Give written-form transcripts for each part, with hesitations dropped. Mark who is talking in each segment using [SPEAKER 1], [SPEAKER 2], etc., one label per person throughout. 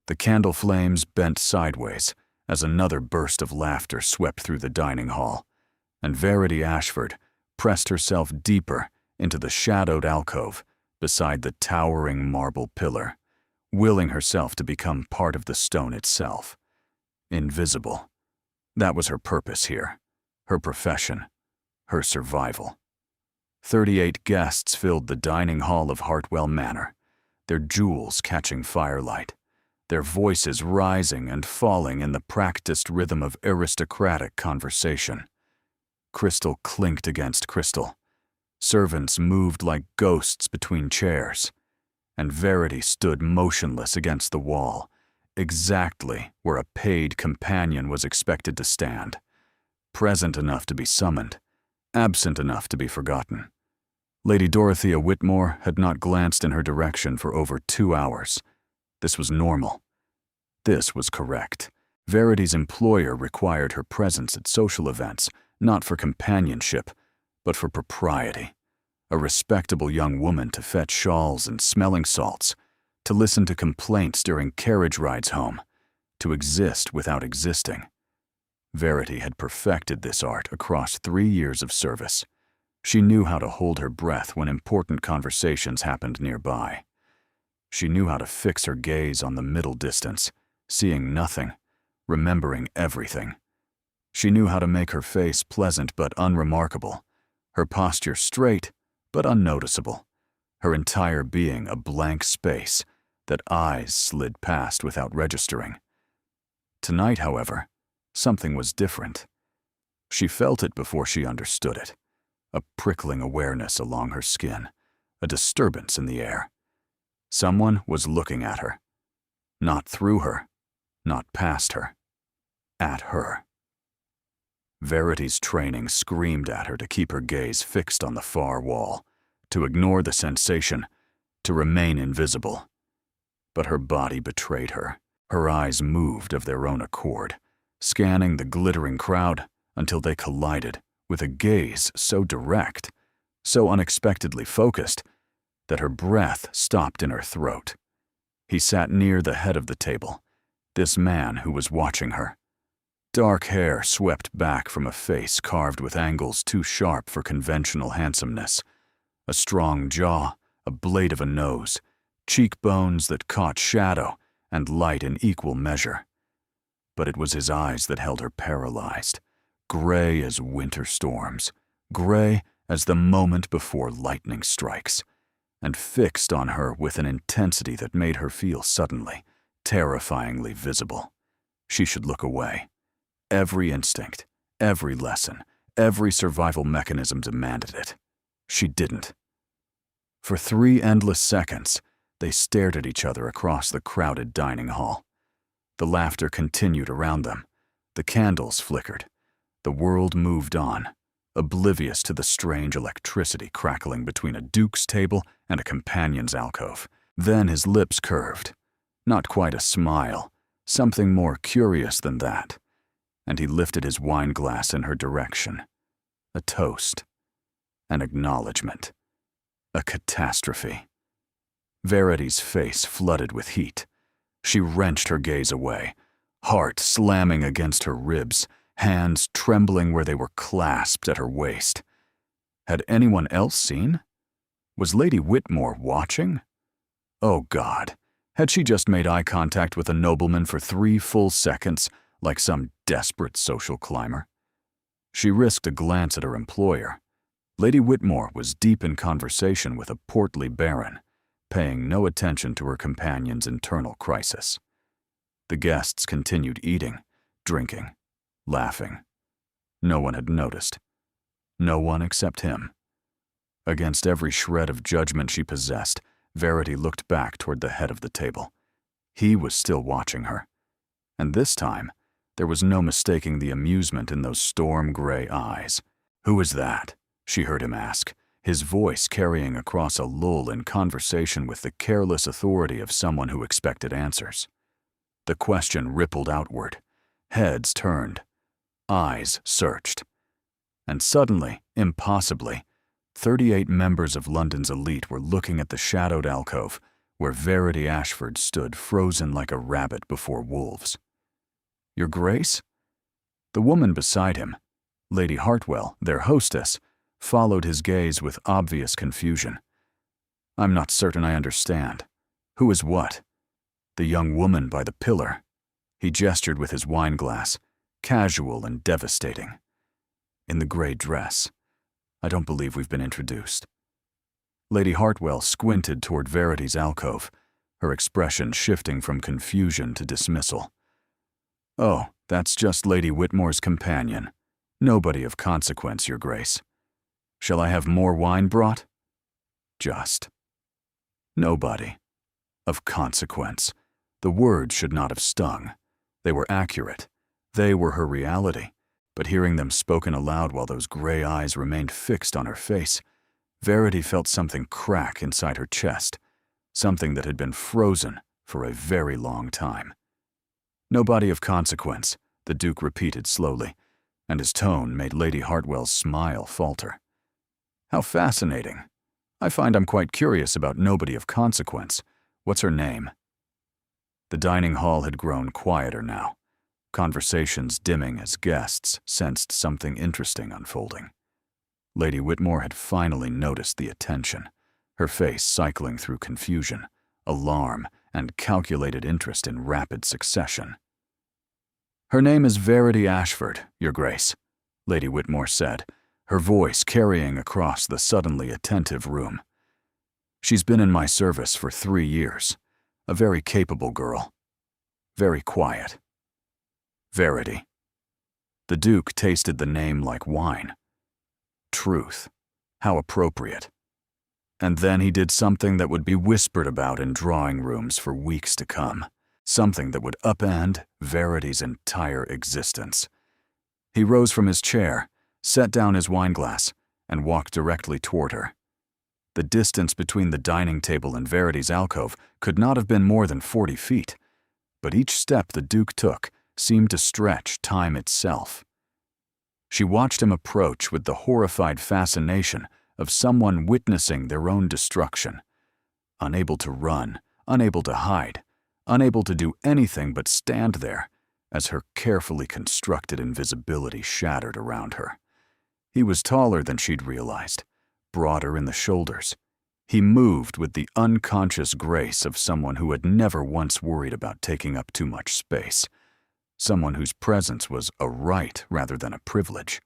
[SPEAKER 1] The candle flames bent sideways as another burst of laughter swept through the dining hall, and Verity Ashford pressed herself deeper into the shadowed alcove beside the towering marble pillar, willing herself to become part of the stone itself. Invisible. That was her purpose here, her profession, her survival. 38 guests filled the dining hall of Hartwell Manor, their jewels catching firelight, their voices rising and falling in the practiced rhythm of aristocratic conversation. Crystal clinked against crystal. Servants moved like ghosts between chairs, and Verity stood motionless against the wall, exactly where a paid companion was expected to stand, present enough to be summoned, absent enough to be forgotten. Lady Dorothea Whitmore had not glanced in her direction for over 2 hours. This was normal. This was correct. Verity's employer required her presence at social events, not for companionship, but for propriety. A respectable young woman to fetch shawls and smelling salts, to listen to complaints during carriage rides home, to exist without existing. Verity had perfected this art across 3 years of service. She knew how to hold her breath when important conversations happened nearby. She knew how to fix her gaze on the middle distance, seeing nothing, remembering everything. She knew how to make her face pleasant but unremarkable, her posture straight but unnoticeable, her entire being a blank space that eyes slid past without registering. Tonight, however, something was different. She felt it before she understood it. A prickling awareness along her skin, a disturbance in the air. Someone was looking at her. Not through her, not past her. At her. Verity's training screamed at her to keep her gaze fixed on the far wall, to ignore the sensation, to remain invisible. But her body betrayed her. Her eyes moved of their own accord, scanning the glittering crowd until they collided with a gaze so direct, so unexpectedly focused, that her breath stopped in her throat. He sat near the head of the table, this man who was watching her. Dark hair swept back from a face carved with angles too sharp for conventional handsomeness. A strong jaw, a blade of a nose, cheekbones that caught shadow and light in equal measure. But it was his eyes that held her paralyzed, gray as winter storms, gray as the moment before lightning strikes, and fixed on her with an intensity that made her feel suddenly, terrifyingly visible. She should look away. Every instinct, every lesson, every survival mechanism demanded it. She didn't. For 3 endless seconds, they stared at each other across the crowded dining hall. The laughter continued around them. The candles flickered. The world moved on, oblivious to the strange electricity crackling between a duke's table and a companion's alcove. Then his lips curved. Not quite a smile, something more curious than that. And he lifted his wine glass in her direction. A toast. An acknowledgement. A catastrophe. Verity's face flooded with heat. She wrenched her gaze away, heart slamming against her ribs, hands trembling where they were clasped at her waist. Had anyone else seen? Was Lady Whitmore watching? Oh God, had she just made eye contact with a nobleman for 3 full seconds, like some desperate social climber? She risked a glance at her employer. Lady Whitmore was deep in conversation with a portly baron, paying no attention to her companion's internal crisis. The guests continued eating, drinking, laughing. No one had noticed. No one except him. Against every shred of judgment she possessed, Verity looked back toward the head of the table. He was still watching her. And this time, there was no mistaking the amusement in those storm-gray eyes. "Who is that?" she heard him ask, his voice carrying across a lull in conversation with the careless authority of someone who expected answers. The question rippled outward. Heads turned. Eyes searched. And suddenly, impossibly, 38 members of London's elite were looking at the shadowed alcove where Verity Ashford stood frozen like a rabbit before wolves. "Your Grace?" The woman beside him, Lady Hartwell, their hostess, followed his gaze with obvious confusion. "I'm not certain I understand. Who is what?" "The young woman by the pillar." He gestured with his wineglass, casual and devastating. "In the gray dress. I don't believe we've been introduced." Lady Hartwell squinted toward Verity's alcove, her expression shifting from confusion to dismissal. "Oh, that's just Lady Whitmore's companion. Nobody of consequence, Your Grace. Shall I have more wine brought?" "Just." Nobody. Of consequence. The words should not have stung. They were accurate. They were her reality. But hearing them spoken aloud while those gray eyes remained fixed on her face, Verity felt something crack inside her chest, something that had been frozen for a very long time. "Nobody of consequence," the Duke repeated slowly, and his tone made Lady Hartwell's smile falter. "How fascinating. I find I'm quite curious about nobody of consequence. What's her name?" The dining hall had grown quieter now, conversations dimming as guests sensed something interesting unfolding. Lady Whitmore had finally noticed the attention, her face cycling through confusion, alarm, and calculated interest in rapid succession. "Her name is Verity Ashford, Your Grace," Lady Whitmore said, her voice carrying across the suddenly attentive room. "She's been in my service for 3 years. A very capable girl. Very quiet. Verity." The Duke tasted the name like wine. Truth. How appropriate. And then he did something that would be whispered about in drawing rooms for weeks to come. Something that would upend Verity's entire existence. He rose from his chair, set down his wineglass, and walked directly toward her. The distance between the dining table and Verity's alcove could not have been more than 40 feet, but each step the Duke took seemed to stretch time itself. She watched him approach with the horrified fascination of someone witnessing their own destruction, unable to run, unable to hide, unable to do anything but stand there as her carefully constructed invisibility shattered around her. He was taller than she'd realized, broader in the shoulders. He moved with the unconscious grace of someone who had never once worried about taking up too much space, someone whose presence was a right rather than a privilege.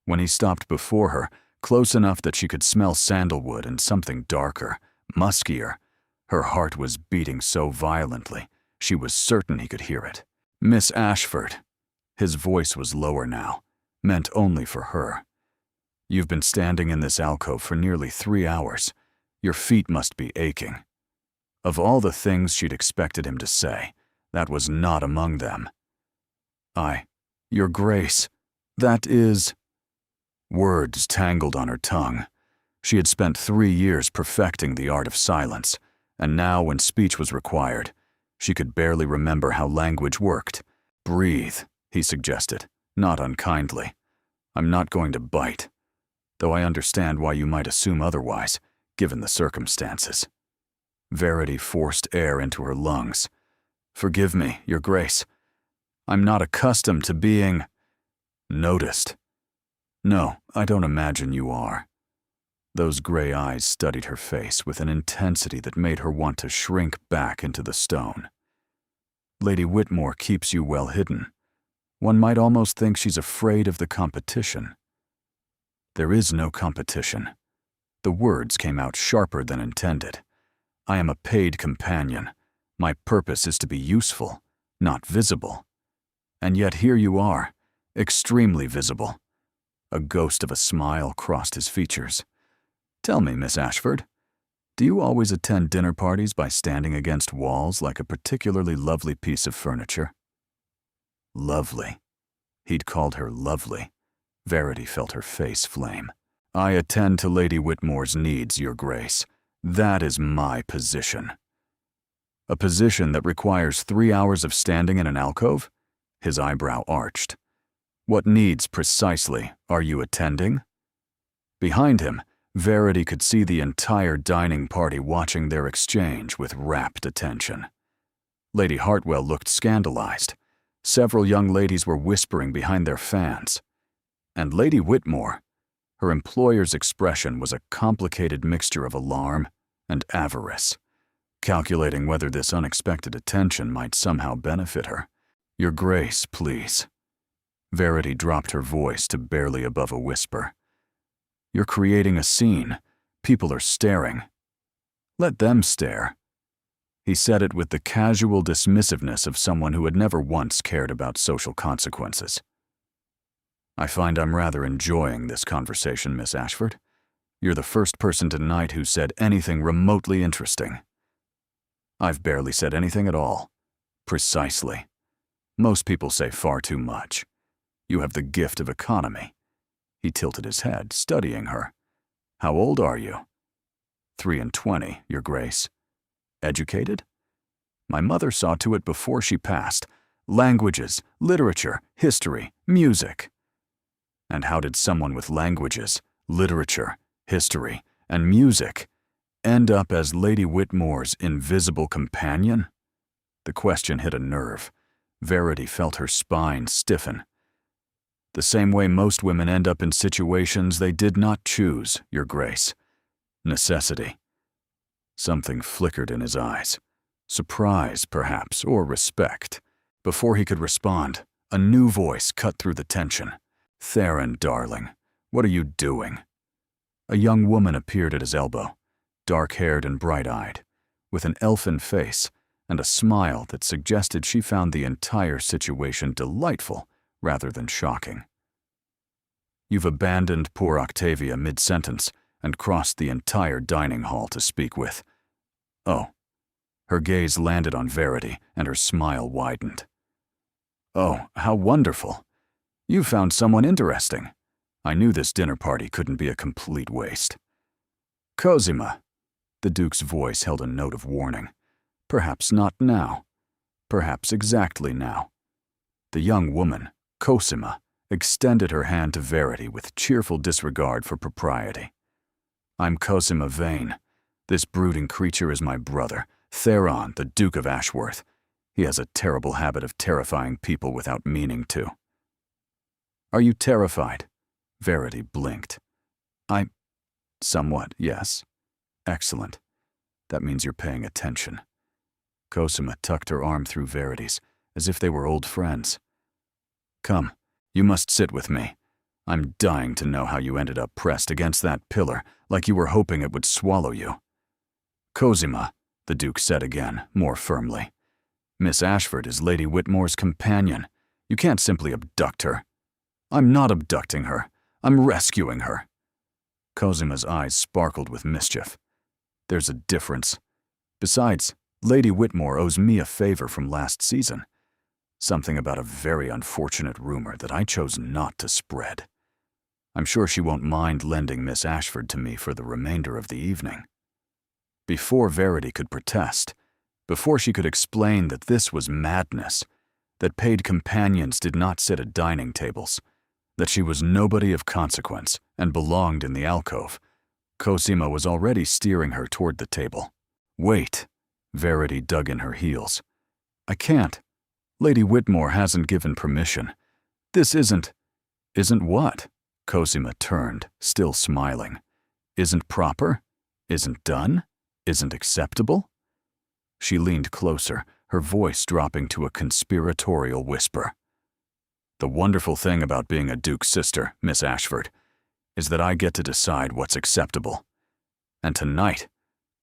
[SPEAKER 1] When he stopped before her, close enough that she could smell sandalwood and something darker, muskier, her heart was beating so violently, she was certain he could hear it. "Miss Ashford." His voice was lower now, meant only for her. "You've been standing in this alcove for nearly 3 hours. Your feet must be aching." Of all the things she'd expected him to say, that was not among them. Your Grace, that is..." Words tangled on her tongue. She had spent 3 years perfecting the art of silence, and now when speech was required, she could barely remember how language worked. "Breathe," he suggested, not unkindly. "I'm not going to bite, though I understand why you might assume otherwise, given the circumstances." Verity forced air into her lungs. "Forgive me, Your Grace. I'm not accustomed to being noticed." "No, I don't imagine you are." Those gray eyes studied her face with an intensity that made her want to shrink back into the stone. "Lady Whitmore keeps you well hidden. One might almost think she's afraid of the competition." "There is no competition." The words came out sharper than intended. "I am a paid companion. My purpose is to be useful, not visible. And yet here you are, extremely visible." A ghost of a smile crossed his features. "Tell me, Miss Ashford, do you always attend dinner parties by standing against walls like a particularly lovely piece of furniture?" Lovely. He'd called her lovely. Verity felt her face flame. "I attend to Lady Whitmore's needs, Your Grace. That is my position." "A position that requires 3 hours of standing in an alcove?" His eyebrow arched. "What needs precisely are you attending?" Behind him, Verity could see the entire dining party watching their exchange with rapt attention. Lady Hartwell looked scandalized. Several young ladies were whispering behind their fans. And Lady Whitmore, her employer's expression was a complicated mixture of alarm and avarice, calculating whether this unexpected attention might somehow benefit her. "Your Grace, please." Verity dropped her voice to barely above a whisper. "You're creating a scene. People are staring. Let them stare." He said it with the casual dismissiveness of someone who had never once cared about social consequences. "I find I'm rather enjoying this conversation, Miss Ashford. You're the first person tonight who said anything remotely interesting." "I've barely said anything at all." "Precisely. Most people say far too much. You have the gift of economy." He tilted his head, studying her. "How old are you?" 23, Your Grace." "Educated?" "My mother saw to it before she passed. Languages, literature, history, music." And how did someone with languages, literature, history, and music end up as Lady Whitmore's invisible companion? The question hit a nerve. Verity felt her spine stiffen. "The same way most women end up in situations they did not choose, Your Grace. Necessity." Something flickered in his eyes. Surprise, perhaps, or respect. Before he could respond, a new voice cut through the tension. "Theron, darling, what are you doing?" A young woman appeared at his elbow, dark-haired and bright-eyed, with an elfin face and a smile that suggested she found the entire situation delightful rather than shocking. "You've abandoned poor Octavia mid-sentence and crossed the entire dining hall to speak with." "Oh." Her gaze landed on Verity, and her smile widened. "Oh, how wonderful. You found someone interesting. I knew this dinner party couldn't be a complete waste." "Cosima." The Duke's voice held a note of warning. "Perhaps not now. Perhaps exactly now." The young woman, Cosima, extended her hand to Verity with cheerful disregard for propriety. "I'm Cosima Vane. This brooding creature is my brother, Theron, the Duke of Ashworth. He has a terrible habit of terrifying people without meaning to." "Are you terrified?" Verity blinked. Somewhat, yes." "Excellent. That means you're paying attention." Cosima tucked her arm through Verity's, as if they were old friends. "Come, you must sit with me. I'm dying to know how you ended up pressed against that pillar, like you were hoping it would swallow you." "Cosima," the Duke said again, more firmly. "Miss Ashford is Lady Whitmore's companion. You can't simply abduct her." "I'm not abducting her. I'm rescuing her." Cosima's eyes sparkled with mischief. "There's a difference. Besides, Lady Whitmore owes me a favor from last season. Something about a very unfortunate rumor that I chose not to spread. I'm sure she won't mind lending Miss Ashford to me for the remainder of the evening." Before Verity could protest, before she could explain that this was madness, that paid companions did not sit at dining tables, that she was nobody of consequence and belonged in the alcove, Cosima was already steering her toward the table. "Wait." Verity dug in her heels. "I can't. Lady Whitmore hasn't given permission. This isn't..." "Isn't what?" Cosima turned, still smiling. "Isn't proper? Isn't done? Isn't acceptable?" She leaned closer, her voice dropping to a conspiratorial whisper. "The wonderful thing about being a Duke's sister, Miss Ashford, is that I get to decide what's acceptable. And tonight,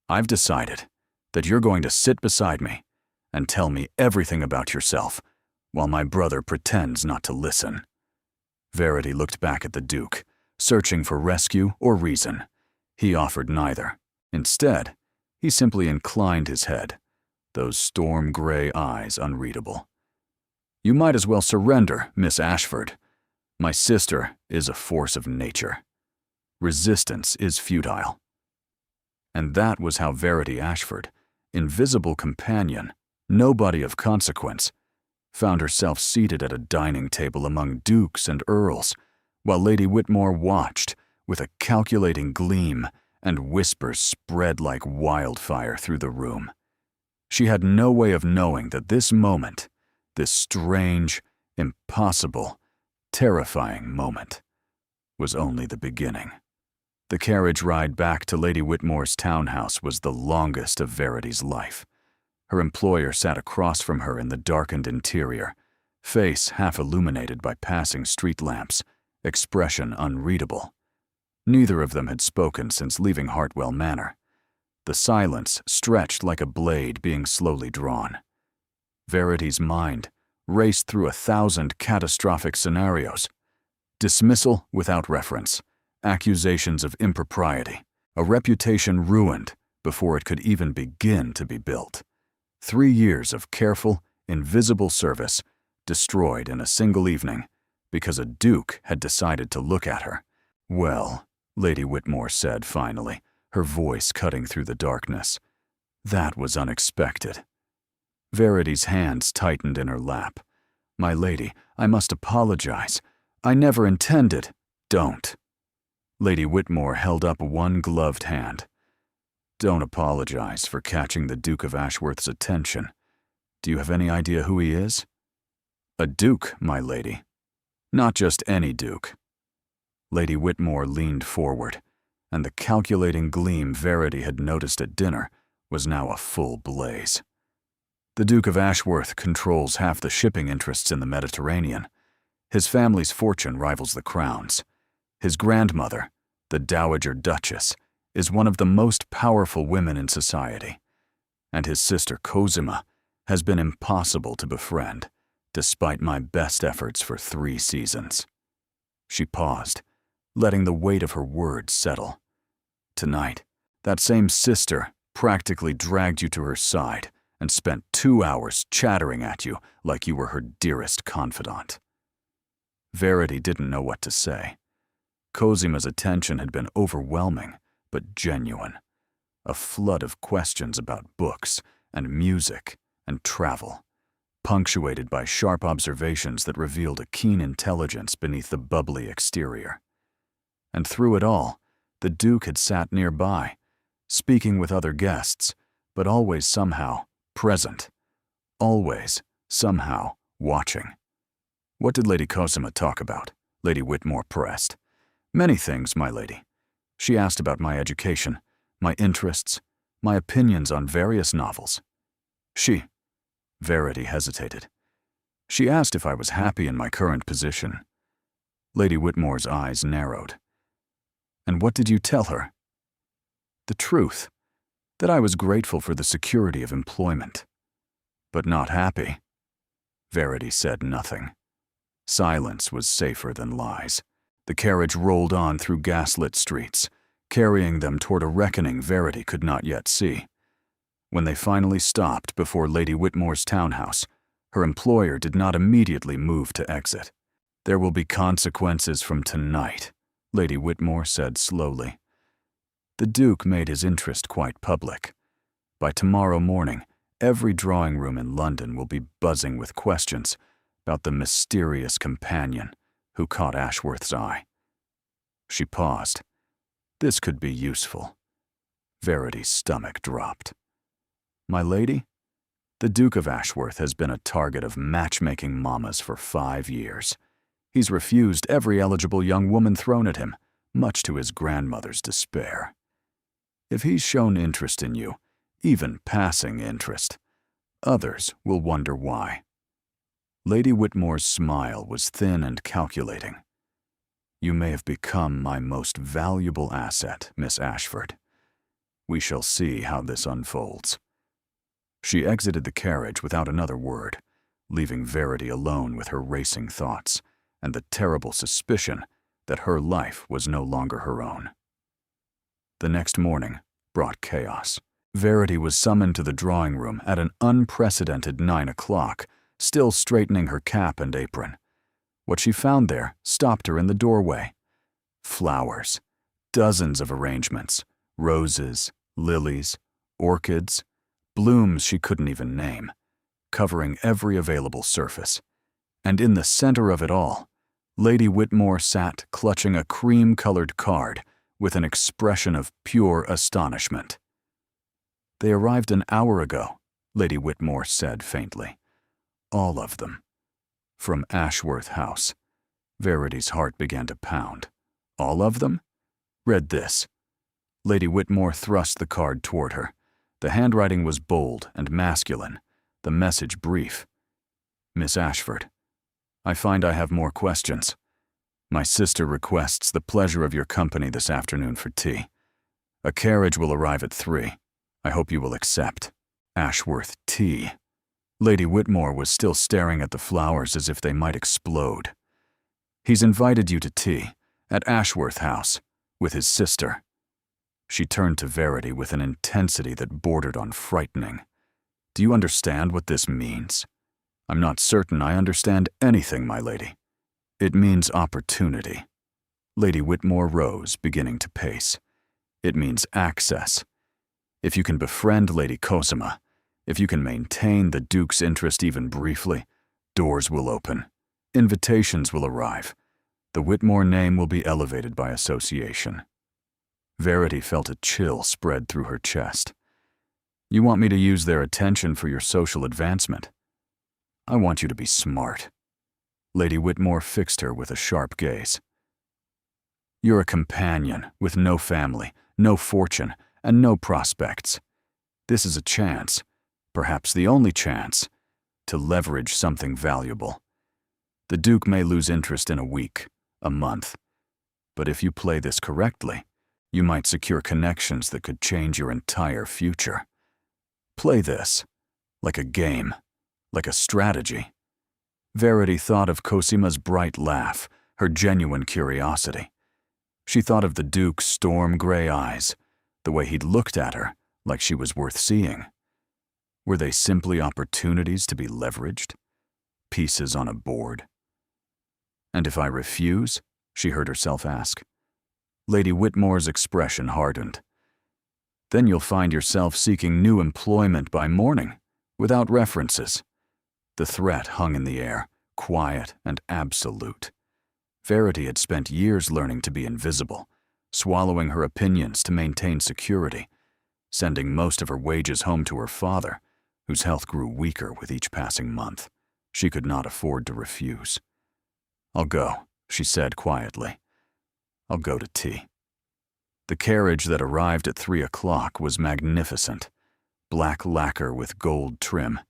[SPEAKER 1] I've decided that you're going to sit beside me and tell me everything about yourself, while my brother pretends not to listen." Verity looked back at the Duke, searching for rescue or reason. He offered neither. Instead, he simply inclined his head, those storm-gray eyes unreadable. "You might as well surrender, Miss Ashford. My sister is a force of nature. Resistance is futile." And that was how Verity Ashford, invisible companion, nobody of consequence, found herself seated at a dining table among dukes and earls, while Lady Whitmore watched with a calculating gleam, and whispers spread like wildfire through the room. She had no way of knowing that this moment, this strange, impossible, terrifying moment, was only the beginning. The carriage ride back to Lady Whitmore's townhouse was the longest of Verity's life. Her employer sat across from her in the darkened interior, face half illuminated by passing street lamps, expression unreadable. Neither of them had spoken since leaving Hartwell Manor. The silence stretched like a blade being slowly drawn. Verity's mind raced through 1,000 catastrophic scenarios. Dismissal without reference, accusations of impropriety, a reputation ruined before it could even begin to be built. 3 years of careful, invisible service destroyed in a single evening because a duke had decided to look at her. "Well," Lady Whitmore said finally, her voice cutting through the darkness, "that was unexpected." Verity's hands tightened in her lap. "My lady, I must apologize. I never intended—" "Don't." Lady Whitmore held up one gloved hand. "Don't apologize for catching the Duke of Ashworth's attention. Do you have any idea who he is?" "A duke, my lady. Not just any duke." Lady Whitmore leaned forward, and the calculating gleam Verity had noticed at dinner was now a full blaze. "The Duke of Ashworth controls half the shipping interests in the Mediterranean. His family's fortune rivals the crown's. His grandmother, the Dowager Duchess, is one of the most powerful women in society. And his sister Cosima has been impossible to befriend, despite my best efforts for 3 seasons." She paused, letting the weight of her words settle. "Tonight, that same sister practically dragged you to her side and spent 2 hours chattering at you like you were her dearest confidant." Verity didn't know what to say. Cosima's attention had been overwhelming, but genuine. A flood of questions about books and music and travel, punctuated by sharp observations that revealed a keen intelligence beneath the bubbly exterior. And through it all, the Duke had sat nearby, speaking with other guests, but always somehow present, always somehow watching. "What did Lady Cosima talk about?" Lady Whitmore pressed. "Many things, my lady. She asked about my education, my interests, my opinions on various novels. Verity hesitated. "She asked if I was happy in my current position." Lady Whitmore's eyes narrowed. "And what did you tell her?" "The truth, that I was grateful for the security of employment." "But not happy?" Verity said nothing. Silence was safer than lies. The carriage rolled on through gaslit streets, carrying them toward a reckoning Verity could not yet see. When they finally stopped before Lady Whitmore's townhouse, her employer did not immediately move to exit. "There will be consequences from tonight," Lady Whitmore said slowly. The Duke made his interest quite public. By tomorrow morning, every drawing room in London will be buzzing with questions about the mysterious companion who caught Ashworth's eye. She paused. This could be useful. Verity's stomach dropped. "My lady, the Duke of Ashworth has been a target of matchmaking mamas for 5 years. He's refused every eligible young woman thrown at him, much to his grandmother's despair. If he's shown interest in you, even passing interest, others will wonder why." Lady Whitmore's smile was thin and calculating. "You may have become my most valuable asset, Miss Ashford. We shall see how this unfolds." She exited the carriage without another word, leaving Verity alone with her racing thoughts and the terrible suspicion that her life was no longer her own. The next morning brought chaos. Verity was summoned to the drawing room at an unprecedented 9 o'clock, still straightening her cap and apron. What she found there stopped her in the doorway. Flowers, dozens of arrangements, roses, lilies, orchids, blooms she couldn't even name, covering every available surface. And in the center of it all, Lady Whitmore sat clutching a cream-colored card with an expression of pure astonishment. "They arrived an hour ago," Lady Whitmore said faintly. "All of them. From Ashworth House." Verity's heart began to pound. "All of them? Read this." Lady Whitmore thrust the card toward her. The handwriting was bold and masculine, the message brief. "Miss Ashford, I find I have more questions. My sister requests the pleasure of your company this afternoon for tea. A carriage will arrive at 3. I hope you will accept. Ashworth tea." Lady Whitmore was still staring at the flowers as if they might explode. "He's invited you to tea, at Ashworth House, with his sister." She turned to Verity with an intensity that bordered on frightening. "Do you understand what this means?" "I'm not certain I understand anything, my lady." "It means opportunity." Lady Whitmore rose, beginning to pace. "It means access. If you can befriend Lady Cosima, if you can maintain the Duke's interest even briefly, doors will open. Invitations will arrive. The Whitmore name will be elevated by association." Verity felt a chill spread through her chest. "You want me to use their attention for your social advancement? I want you to be smart." Lady Whitmore fixed her with a sharp gaze. "You're a companion with no family, no fortune, and no prospects. This is a chance, perhaps the only chance, to leverage something valuable. The Duke may lose interest in a week, a month, but if you play this correctly, you might secure connections that could change your entire future. Play this, like a game, like a strategy." Verity thought of Cosima's bright laugh, her genuine curiosity. She thought of the Duke's storm-gray eyes, the way he'd looked at her like she was worth seeing. Were they simply opportunities to be leveraged? Pieces on a board? "And if I refuse?" she heard herself ask. Lady Whitmore's expression hardened. "Then you'll find yourself seeking new employment by morning, without references." The threat hung in the air, quiet and absolute. Verity had spent years learning to be invisible, swallowing her opinions to maintain security, sending most of her wages home to her father, whose health grew weaker with each passing month. She could not afford to refuse. "I'll go," she said quietly. "I'll go to tea." The carriage that arrived at 3 o'clock was magnificent. Black lacquer with gold trim,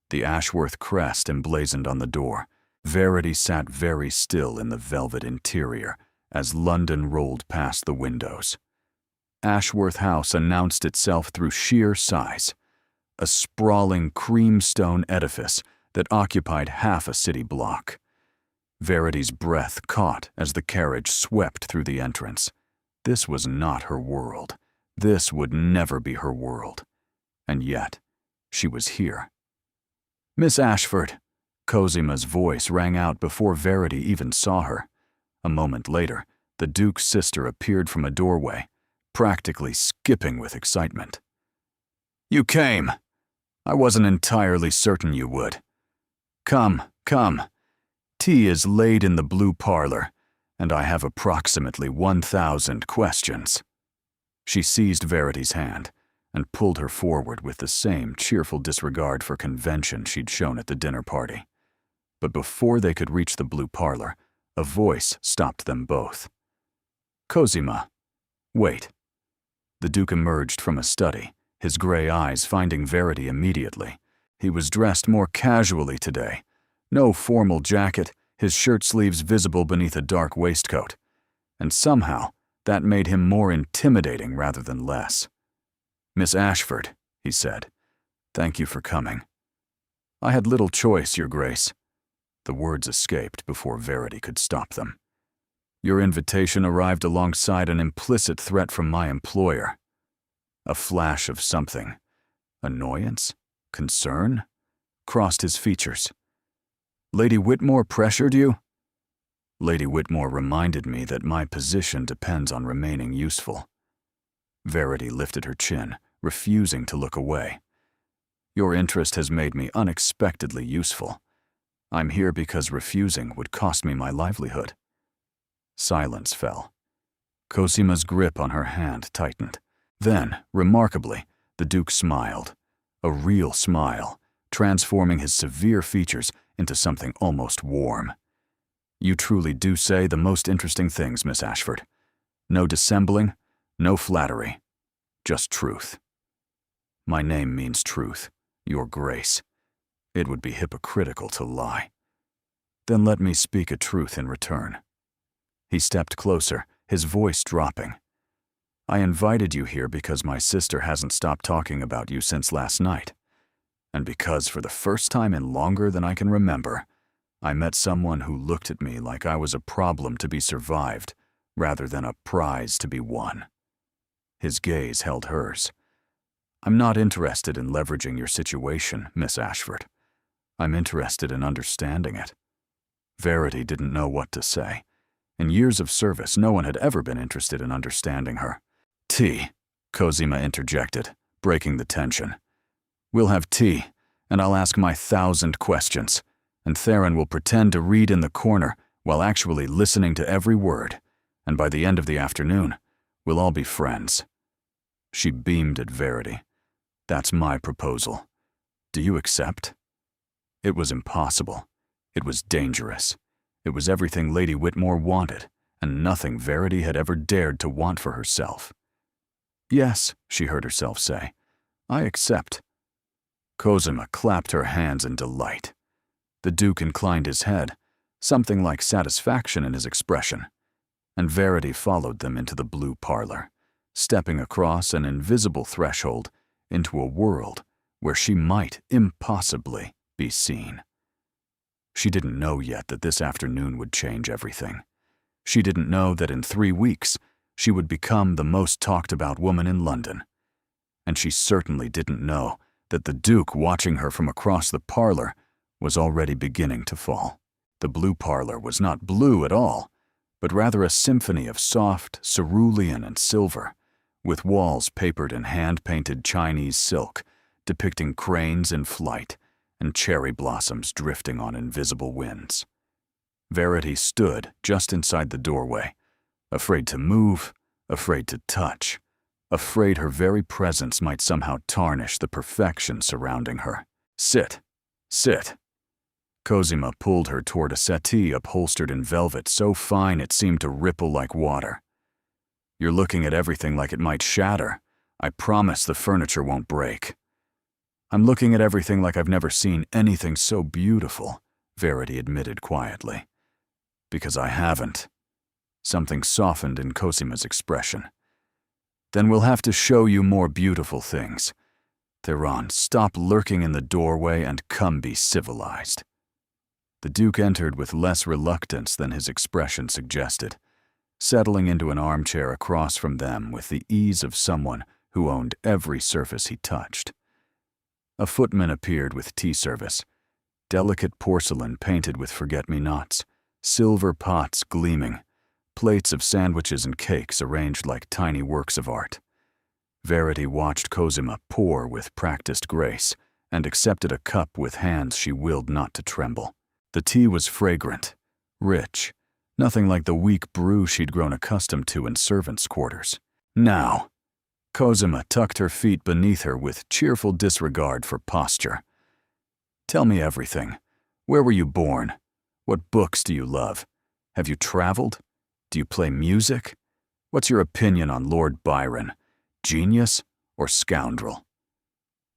[SPEAKER 1] the Ashworth crest emblazoned on the door. Verity sat very still in the velvet interior as London rolled past the windows. Ashworth House announced itself through sheer size, a sprawling creamstone edifice that occupied half a city block. Verity's breath caught as the carriage swept through the entrance. This was not her world. This would never be her world. And yet, she was here. "Miss Ashford," Cosima's voice rang out before Verity even saw her. A moment later, the Duke's sister appeared from a doorway, practically skipping with excitement. "You came. I wasn't entirely certain you would. Come, come. Tea is laid in the blue parlor, and I have approximately 1,000 questions." She seized Verity's hand and pulled her forward with the same cheerful disregard for convention she'd shown at the dinner party. But before they could reach the blue parlor, a voice stopped them both. "Cosima, wait." The Duke emerged from a study, his gray eyes finding Verity immediately. He was dressed more casually today. No formal jacket, his shirt sleeves visible beneath a dark waistcoat. And somehow, that made him more intimidating rather than less. "Miss Ashford," he said, "thank you for coming." "I had little choice, Your Grace." The words escaped before Verity could stop them. "Your invitation arrived alongside an implicit threat from my employer." A flash of something, annoyance, concern, crossed his features. "Lady Whitmore pressured you?" "Lady Whitmore reminded me that my position depends on remaining useful." Verity lifted her chin, refusing to look away. "Your interest has made me unexpectedly useful. I'm here because refusing would cost me my livelihood." Silence fell. Cosima's grip on her hand tightened. Then, remarkably, the Duke smiled. A real smile, transforming his severe features into something almost warm. "You truly do say the most interesting things, Miss Ashford. No dissembling, no flattery, just truth. My name means truth, Your Grace. It would be hypocritical to lie. Then let me speak a truth in return." He stepped closer, his voice dropping. "I invited you here because my sister hasn't stopped talking about you since last night. And because for the first time in longer than I can remember, I met someone who looked at me like I was a problem to be survived rather than a prize to be won." His gaze held hers. "I'm not interested in leveraging your situation, Miss Ashford. I'm interested in understanding it." Verity didn't know what to say. In years of service, no one had ever been interested in understanding her. "Tea," Cosima interjected, breaking the tension. "We'll have tea, and I'll ask my 1,000 questions, and Theron will pretend to read in the corner while actually listening to every word, and by the end of the afternoon, we'll all be friends." She beamed at Verity. "That's my proposal. Do you accept?" It was impossible. It was dangerous. It was everything Lady Whitmore wanted, and nothing Verity had ever dared to want for herself. "Yes," she heard herself say, "I accept." Cosima clapped her hands in delight. The Duke inclined his head, something like satisfaction in his expression, and Verity followed them into the blue parlor, stepping across an invisible threshold into a world where she might impossibly be seen. She didn't know yet that this afternoon would change everything. She didn't know that in 3 weeks she would become the most talked about woman in London. And she certainly didn't know that the Duke watching her from across the parlor was already beginning to fall. The blue parlor was not blue at all, but rather a symphony of soft cerulean and silver, with walls papered in hand-painted Chinese silk, depicting cranes in flight and cherry blossoms drifting on invisible winds. Verity stood just inside the doorway, afraid to move, afraid to touch, afraid her very presence might somehow tarnish the perfection surrounding her. "Sit, sit." Cosima pulled her toward a settee upholstered in velvet so fine it seemed to ripple like water. "You're looking at everything like it might shatter. I promise the furniture won't break." "I'm looking at everything like I've never seen anything so beautiful," Verity admitted quietly. "Because I haven't." Something softened in Cosima's expression. "Then we'll have to show you more beautiful things. Theron, stop lurking in the doorway and come be civilized." The Duke entered with less reluctance than his expression suggested, settling into an armchair across from them with the ease of someone who owned every surface he touched. A footman appeared with tea service, delicate porcelain painted with forget-me-nots, silver pots gleaming, plates of sandwiches and cakes arranged like tiny works of art. Verity watched Cosima pour with practiced grace and accepted a cup with hands she willed not to tremble. The tea was fragrant, rich, nothing like the weak brew she'd grown accustomed to in servants' quarters. "Now," Cosima tucked her feet beneath her with cheerful disregard for posture. "Tell me everything. Where were you born? What books do you love? Have you traveled? Do you play music? What's your opinion on Lord Byron? Genius or scoundrel?"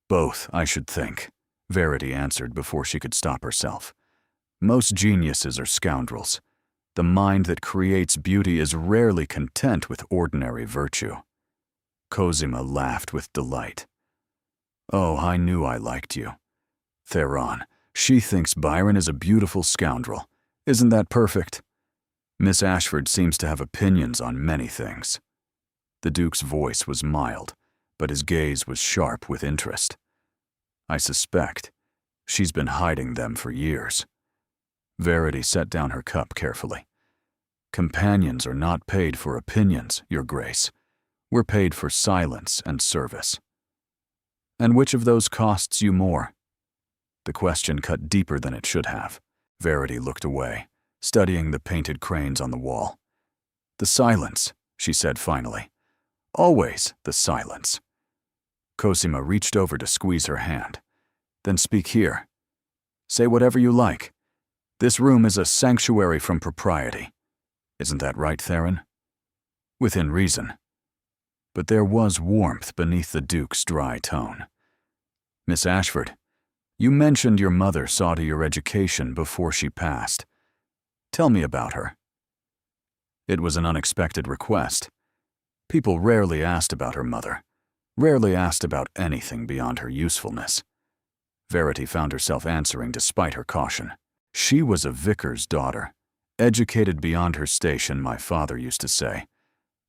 [SPEAKER 1] "Both, I should think," Verity answered before she could stop herself. "Most geniuses are scoundrels. The mind that creates beauty is rarely content with ordinary virtue." Cosima laughed with delight. "Oh, I knew I liked you. Theron, she thinks Byron is a beautiful scoundrel. Isn't that perfect? Miss Ashford seems to have opinions on many things." The Duke's voice was mild, but his gaze was sharp with interest. "I suspect she's been hiding them for years." Verity set down her cup carefully. "Companions are not paid for opinions, Your Grace. We're paid for silence and service." "And which of those costs you more?" The question cut deeper than it should have. Verity looked away, studying the painted cranes on the wall. The silence, she said finally. Always the silence. Cosima reached over to squeeze her hand. Then speak here. Say whatever you like. This room is a sanctuary from propriety. Isn't that right, Theron? Within reason. But there was warmth beneath the Duke's dry tone. Miss Ashford, you mentioned your mother saw to your education before she passed. Tell me about her. It was an unexpected request. People rarely asked about her mother, rarely asked about anything beyond her usefulness. Verity found herself answering despite her caution. She was a vicar's daughter, educated beyond her station, my father used to say,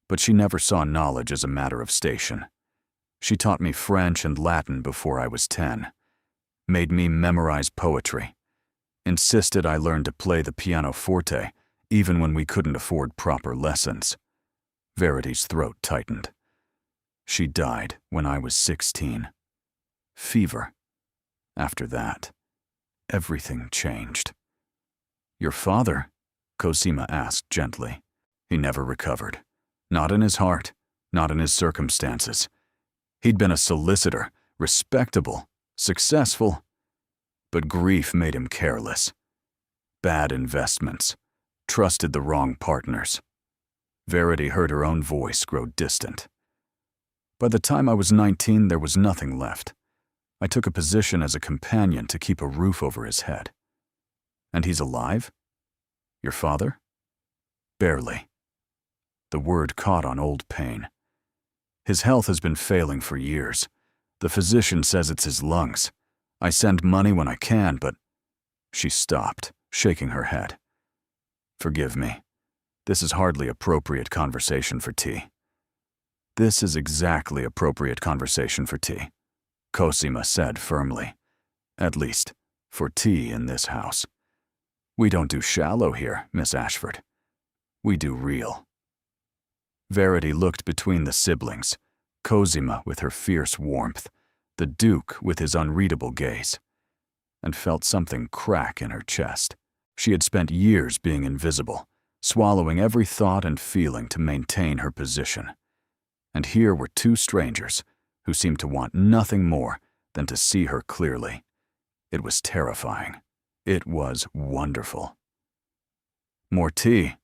[SPEAKER 1] but she never saw knowledge as a matter of station. She taught me French and Latin before I was 10, made me memorize poetry, insisted I learn to play the pianoforte even when we couldn't afford proper lessons. Verity's throat tightened. She died when I was 16. Fever. After that, everything changed. Your father? Cosima asked gently. He never recovered. Not in his heart, not in his circumstances. He'd been a solicitor, respectable, successful, but grief made him careless. Bad investments. Trusted the wrong partners. Verity heard her own voice grow distant. By the time I was 19, there was nothing left. I took a position as a companion to keep a roof over his head. And he's alive? Your father? Barely. The word caught on old pain. His health has been failing for years. The physician says it's his lungs. I send money when I can, but... She stopped, shaking her head. Forgive me. This is hardly appropriate conversation for tea. This is exactly appropriate conversation for tea, Cosima said firmly. At least, for tea in this house. We don't do shallow here, Miss Ashford. We do real. Verity looked between the siblings, Cosima with her fierce warmth, the Duke with his unreadable gaze, and felt something crack in her chest. She had spent years being invisible, swallowing every thought and feeling to maintain her position. And here were two strangers who seemed to want nothing more than to see her clearly. It was terrifying. It was wonderful. More tea?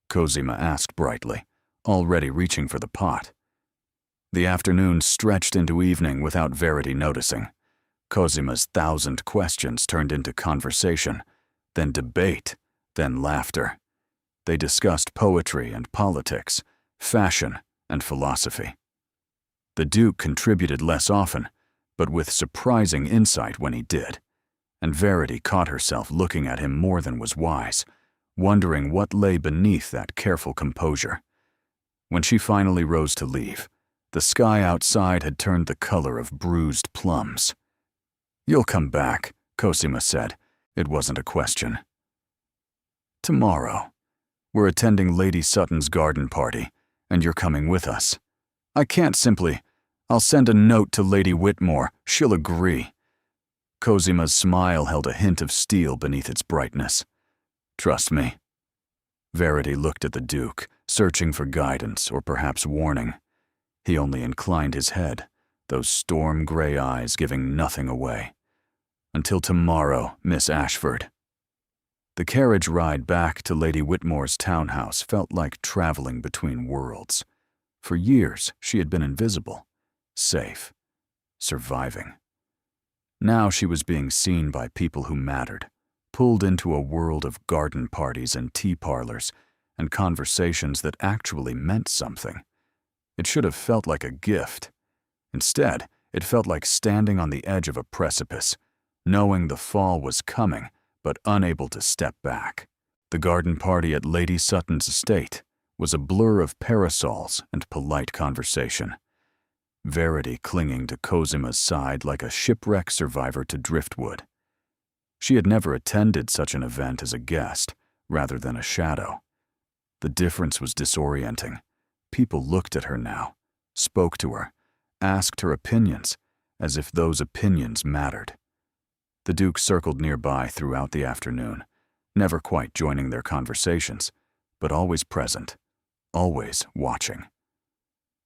[SPEAKER 1] Cosima asked brightly, already reaching for the pot. The afternoon stretched into evening without Verity noticing. Cosima's 1,000 questions turned into conversation, then debate, then laughter. They discussed poetry and politics, fashion and philosophy. The Duke contributed less often, but with surprising insight when he did, and Verity caught herself looking at him more than was wise, wondering what lay beneath that careful composure. When she finally rose to leave, the sky outside had turned the color of bruised plums. You'll come back, Cosima said. It wasn't a question. Tomorrow. We're attending Lady Sutton's garden party, and you're coming with us. I can't simply... I'll send a note to Lady Whitmore. She'll agree. Cosima's smile held a hint of steel beneath its brightness. Trust me. Verity looked at the Duke, searching for guidance or perhaps warning. He only inclined his head, those storm-gray eyes giving nothing away. Until tomorrow, Miss Ashford. The carriage ride back to Lady Whitmore's townhouse felt like traveling between worlds. For years, she had been invisible, safe, surviving. Now she was being seen by people who mattered, pulled into a world of garden parties and tea parlors and conversations that actually meant something. It should have felt like a gift. Instead, it felt like standing on the edge of a precipice, knowing the fall was coming, but unable to step back. The garden party at Lady Sutton's estate was a blur of parasols and polite conversation. Verity clinging to Cosima's side like a shipwreck survivor to driftwood. She had never attended such an event as a guest, rather than a shadow. The difference was disorienting. People looked at her now, spoke to her, asked her opinions, as if those opinions mattered. The Duke circled nearby throughout the afternoon, never quite joining their conversations, but always present, always watching.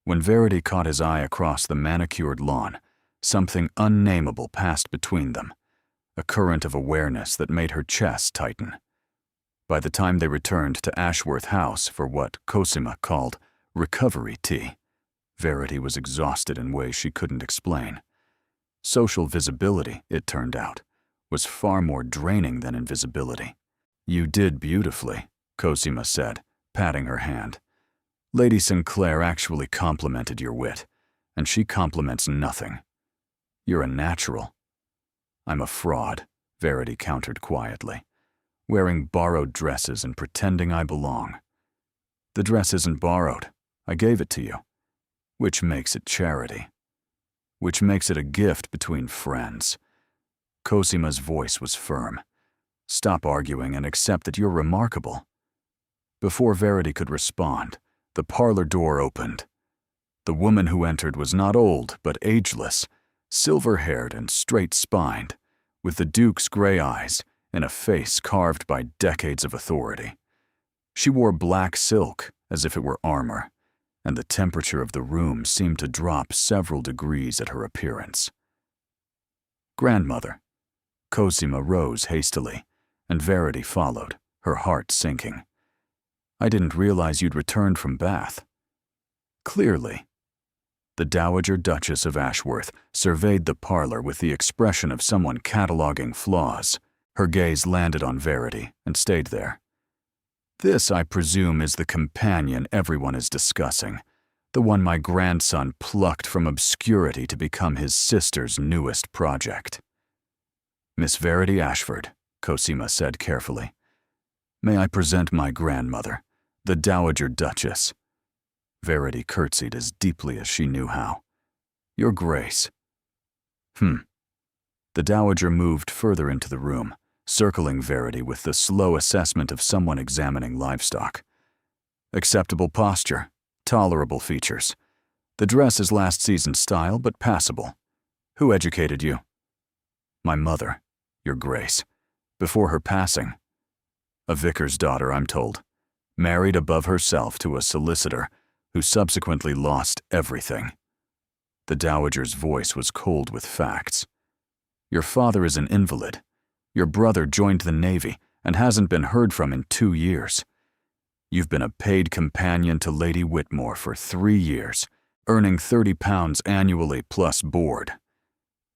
[SPEAKER 1] When Verity caught his eye across the manicured lawn, something unnameable passed between them, a current of awareness that made her chest tighten. By the time they returned to Ashworth House for what Cosima called recovery tea, Verity was exhausted in ways she couldn't explain. Social visibility, it turned out, was far more draining than invisibility. "You did beautifully," Cosima said, patting her hand. "Lady Sinclair actually complimented your wit, and she compliments nothing. You're a natural." "I'm a fraud," Verity countered quietly, "wearing borrowed dresses and pretending I belong." "The dress isn't borrowed. I gave it to you. Which makes it charity. Which makes it a gift between friends." Cosima's voice was firm. "Stop arguing and accept that you're remarkable." Before Verity could respond, the parlor door opened. The woman who entered was not old, but ageless, silver-haired and straight-spined, with the Duke's gray eyes and a face carved by decades of authority. She wore black silk, as if it were armor, and the temperature of the room seemed to drop several degrees at her appearance. "Grandmother." Cosima rose hastily, and Verity followed, her heart sinking. "I didn't realize you'd returned from Bath." "Clearly." The Dowager Duchess of Ashworth surveyed the parlor with the expression of someone cataloging flaws. Her gaze landed on Verity and stayed there. "This, I presume, is the companion everyone is discussing, the one my grandson plucked from obscurity to become his sister's newest project." "Miss Verity Ashford," Cosima said carefully. "May I present my grandmother, the Dowager Duchess?" Verity curtsied as deeply as she knew how. "Your Grace." The Dowager moved further into the room, circling Verity with the slow assessment of someone examining livestock. "Acceptable posture, tolerable features. The dress is last season's style, but passable. Who educated you?" "My mother, Your Grace, before her passing. A vicar's daughter, I'm told. Married above herself to a solicitor who subsequently lost everything." The Dowager's voice was cold with facts. "Your father is an invalid. Your brother joined the Navy and hasn't been heard from in 2 years. You've been a paid companion to Lady Whitmore for 3 years, earning £30 annually plus board.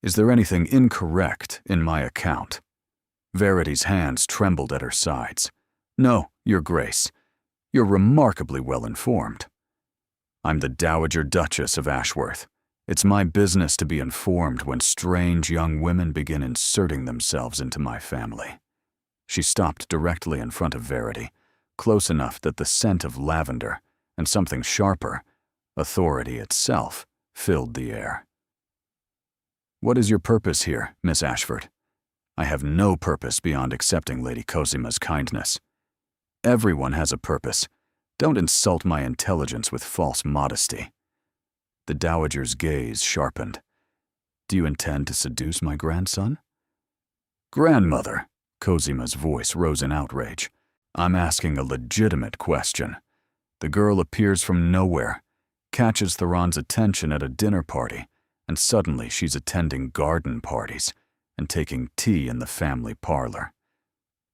[SPEAKER 1] Is there anything incorrect in my account?" Verity's hands trembled at her sides. "No, Your Grace. You're remarkably well informed." "I'm the Dowager Duchess of Ashworth. It's my business to be informed when strange young women begin inserting themselves into my family." She stopped directly in front of Verity, close enough that the scent of lavender, and something sharper, authority itself, filled the air. "What is your purpose here, Miss Ashford?" "I have no purpose beyond accepting Lady Cosima's kindness." "Everyone has a purpose. Don't insult my intelligence with false modesty." The Dowager's gaze sharpened. "Do you intend to seduce my grandson?" "Grandmother," Cosima's voice rose in outrage. "I'm asking a legitimate question. The girl appears from nowhere, catches Theron's attention at a dinner party, and suddenly she's attending garden parties and taking tea in the family parlor.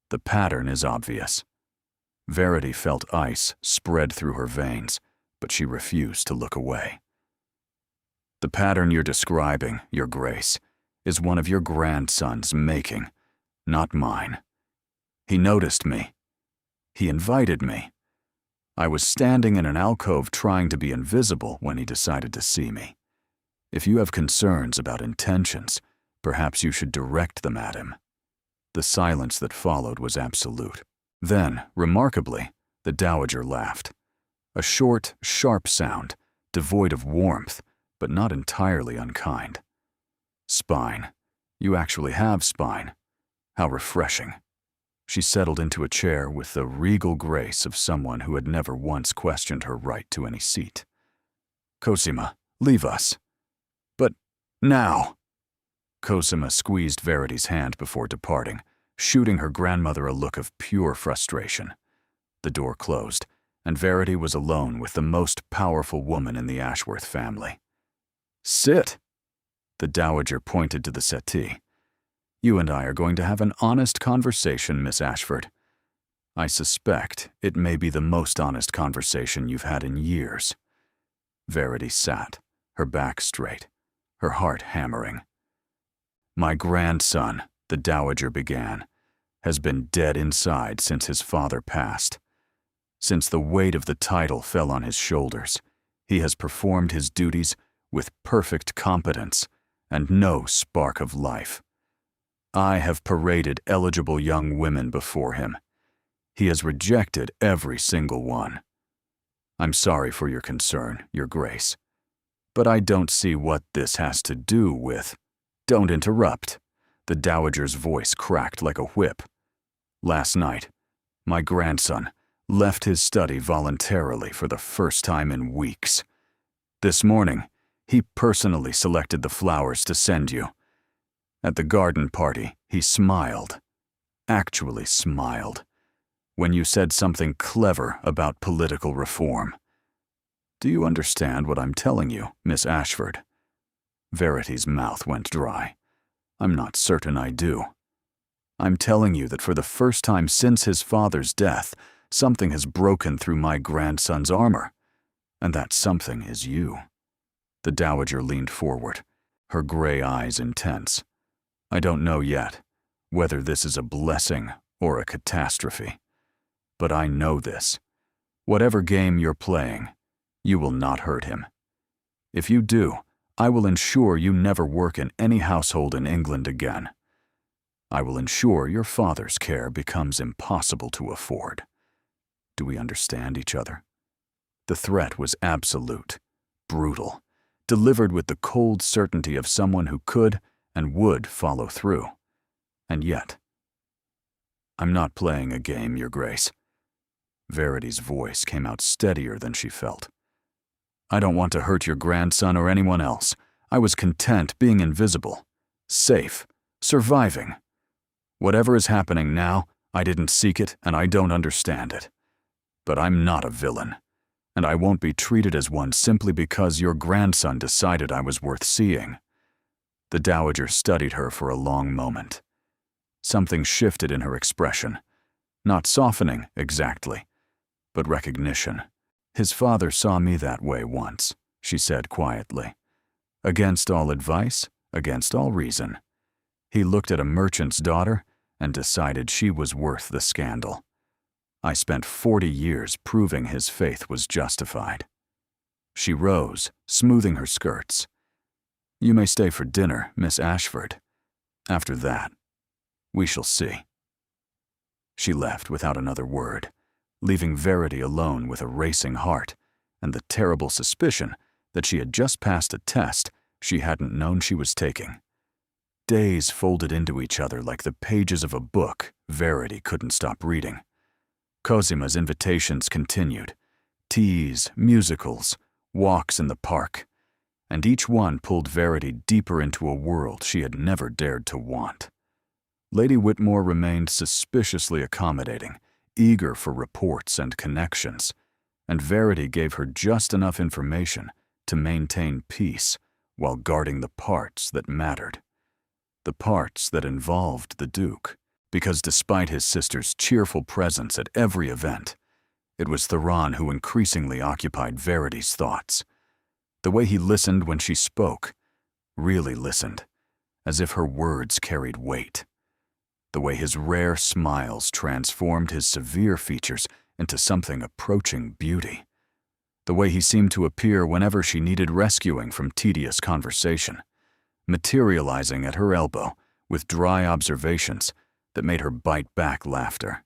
[SPEAKER 1] The pattern is obvious." Verity felt ice spread through her veins, but she refused to look away. "The pattern you're describing, Your Grace, is one of your grandson's making, not mine. He noticed me. He invited me. I was standing in an alcove trying to be invisible when he decided to see me. If you have concerns about intentions, perhaps you should direct them at him." The silence that followed was absolute. Then, remarkably, the Dowager laughed. A short, sharp sound, devoid of warmth, but not entirely unkind. "Spine. You actually have spine. How refreshing." She settled into a chair with the regal grace of someone who had never once questioned her right to any seat. "Cosima, leave us." "But now." Cosima squeezed Verity's hand before departing, shooting her grandmother a look of pure frustration. The door closed, and Verity was alone with the most powerful woman in the Ashworth family. "Sit!" The Dowager pointed to the settee. "You and I are going to have an honest conversation, Miss Ashford. I suspect it may be the most honest conversation you've had in years." Verity sat, her back straight, her heart hammering. "My grandson," the Dowager began, "has been dead inside since his father passed. Since the weight of the title fell on his shoulders, he has performed his duties with perfect competence and no spark of life. I have paraded eligible young women before him. He has rejected every single one. I'm sorry for your concern, Your Grace, but I don't see what this has to do with—" "Don't interrupt." The Dowager's voice cracked like a whip. "Last night, my grandson left his study voluntarily for the first time in weeks. This morning, he personally selected the flowers to send you. At the garden party, he smiled, actually smiled, when you said something clever about political reform. Do you understand what I'm telling you, Miss Ashford?" Verity's mouth went dry. "I'm not certain I do. I'm telling you that for the first time since his father's death, something has broken through my grandson's armor, and that something is you." The Dowager leaned forward, her gray eyes intense. "I don't know yet whether this is a blessing or a catastrophe, but I know this. Whatever game you're playing, you will not hurt him. If you do, I will ensure you never work in any household in England again. I will ensure your father's care becomes impossible to afford. Do we understand each other?" The threat was absolute, brutal, delivered with the cold certainty of someone who could and would follow through. And yet, "I'm not playing a game, Your Grace." Verity's voice came out steadier than she felt. "I don't want to hurt your grandson or anyone else. I was content being invisible, safe, surviving. Whatever is happening now, I didn't seek it and I don't understand it. But I'm not a villain, and I won't be treated as one simply because your grandson decided I was worth seeing." The Dowager studied her for a long moment. Something shifted in her expression, not softening exactly, but recognition. "His father saw me that way once," she said quietly. "Against all advice, against all reason. He looked at a merchant's daughter and decided she was worth the scandal. I spent 40 years proving his faith was justified." She rose, smoothing her skirts. "You may stay for dinner, Miss Ashford. After that, we shall see." She left without another word, leaving Verity alone with a racing heart and the terrible suspicion that she had just passed a test she hadn't known she was taking. Days folded into each other like the pages of a book Verity couldn't stop reading. Cosima's invitations continued, teas, musicals, walks in the park, and each one pulled Verity deeper into a world she had never dared to want. Lady Whitmore remained suspiciously accommodating, eager for reports and connections, and Verity gave her just enough information to maintain peace while guarding the parts that mattered. The parts that involved the Duke, because despite his sister's cheerful presence at every event, it was Theron who increasingly occupied Verity's thoughts. The way he listened when she spoke, really listened, as if her words carried weight. The way his rare smiles transformed his severe features into something approaching beauty. The way he seemed to appear whenever she needed rescuing from tedious conversation, materializing at her elbow with dry observations that made her bite back laughter.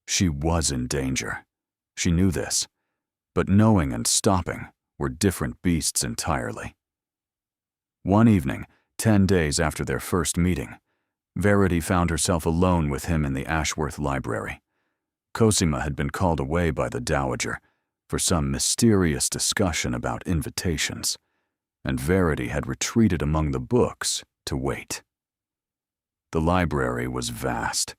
[SPEAKER 1] She was in danger. She knew this, but knowing and stopping were different beasts entirely. One evening, 10 days after their first meeting, Verity found herself alone with him in the Ashworth library. Cosima had been called away by the Dowager for some mysterious discussion about invitations, and Verity had retreated among the books to wait. The library was vast,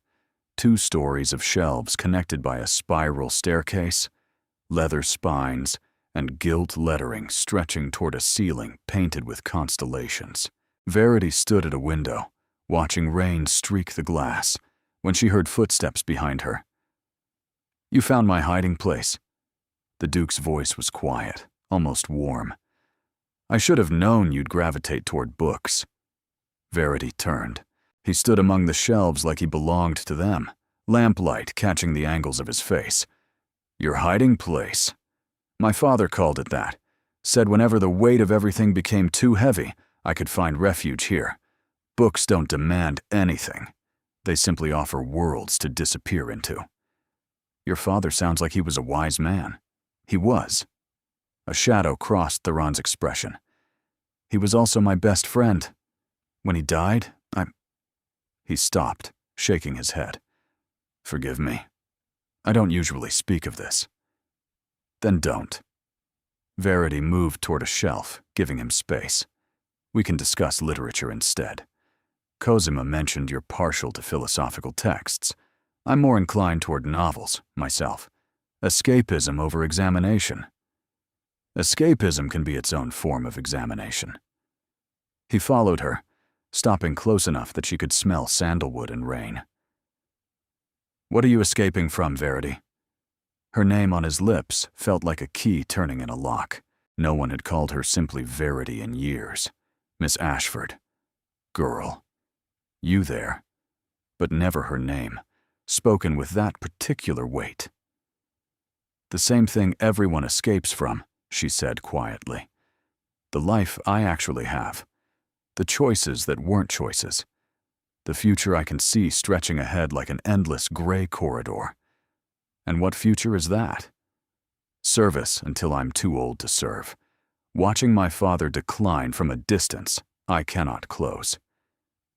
[SPEAKER 1] 2 stories of shelves connected by a spiral staircase, leather spines, and gilt lettering stretching toward a ceiling painted with constellations. Verity stood at a window, watching rain streak the glass, when she heard footsteps behind her. "You found my hiding place." The Duke's voice was quiet, almost warm. "I should have known you'd gravitate toward books." Verity turned. He stood among the shelves like he belonged to them, lamplight catching the angles of his face. "Your hiding place. My father called it that. Said whenever the weight of everything became too heavy, I could find refuge here. Books don't demand anything. They simply offer worlds to disappear into." "Your father sounds like he was a wise man." "He was." A shadow crossed Theron's expression. "He was also my best friend. When he died, He stopped, shaking his head. "Forgive me. I don't usually speak of this." "Then don't." Verity moved toward a shelf, giving him space. "We can discuss literature instead. Cosima mentioned you're partial to philosophical texts. I'm more inclined toward novels, myself. Escapism over examination." "Escapism can be its own form of examination." He followed her, stopping close enough that she could smell sandalwood and rain. "What are you escaping from, Verity?" Her name on his lips felt like a key turning in a lock. No one had called her simply Verity in years. Miss Ashford. Girl. You there. But never her name, spoken with that particular weight. "The same thing everyone escapes from," she said quietly. "The life I actually have. The choices that weren't choices. The future I can see stretching ahead like an endless gray corridor. And what future is that? Service until I'm too old to serve. Watching my father decline from a distance I cannot close.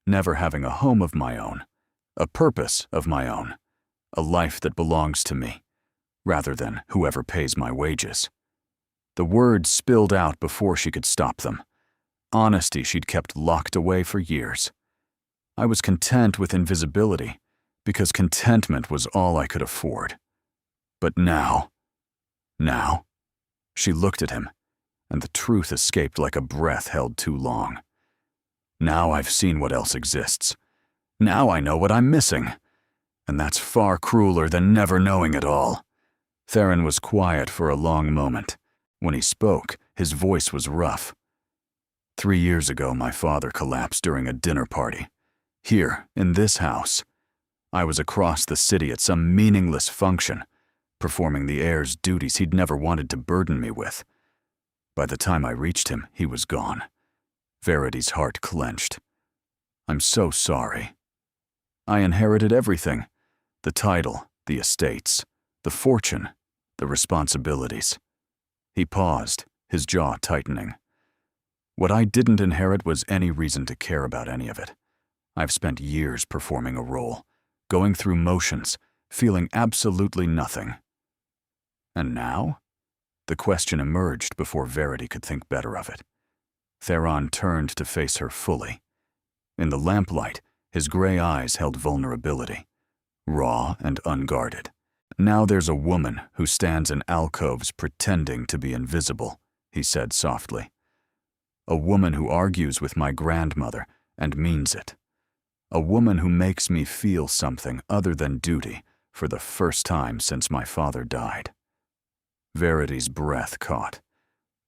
[SPEAKER 1] Never having a home of my own, a purpose of my own, a life that belongs to me, rather than whoever pays my wages." The words spilled out before she could stop them. Honesty she'd kept locked away for years. "I was content with invisibility, because contentment was all I could afford. But now..." She looked at him, and the truth escaped like a breath held too long. "Now I've seen what else exists. Now I know what I'm missing. And that's far crueler than never knowing at all." Theron was quiet for a long moment. When he spoke, his voice was rough. 3 years ago, my father collapsed during a dinner party. Here, in this house. I was across the city at some meaningless function, performing the heir's duties he'd never wanted to burden me with. By the time I reached him, he was gone. Verity's heart clenched. "I'm so sorry. I inherited everything. The title, the estates, the fortune, the responsibilities." He paused, his jaw tightening. "What I didn't inherit was any reason to care about any of it. I've spent years performing a role, going through motions, feeling absolutely nothing." "And now?" The question emerged before Verity could think better of it. Theron turned to face her fully. In the lamplight, his gray eyes held vulnerability, raw and unguarded. "Now there's a woman who stands in alcoves pretending to be invisible," he said softly. "A woman who argues with my grandmother and means it. A woman who makes me feel something other than duty for the first time since my father died." Verity's breath caught.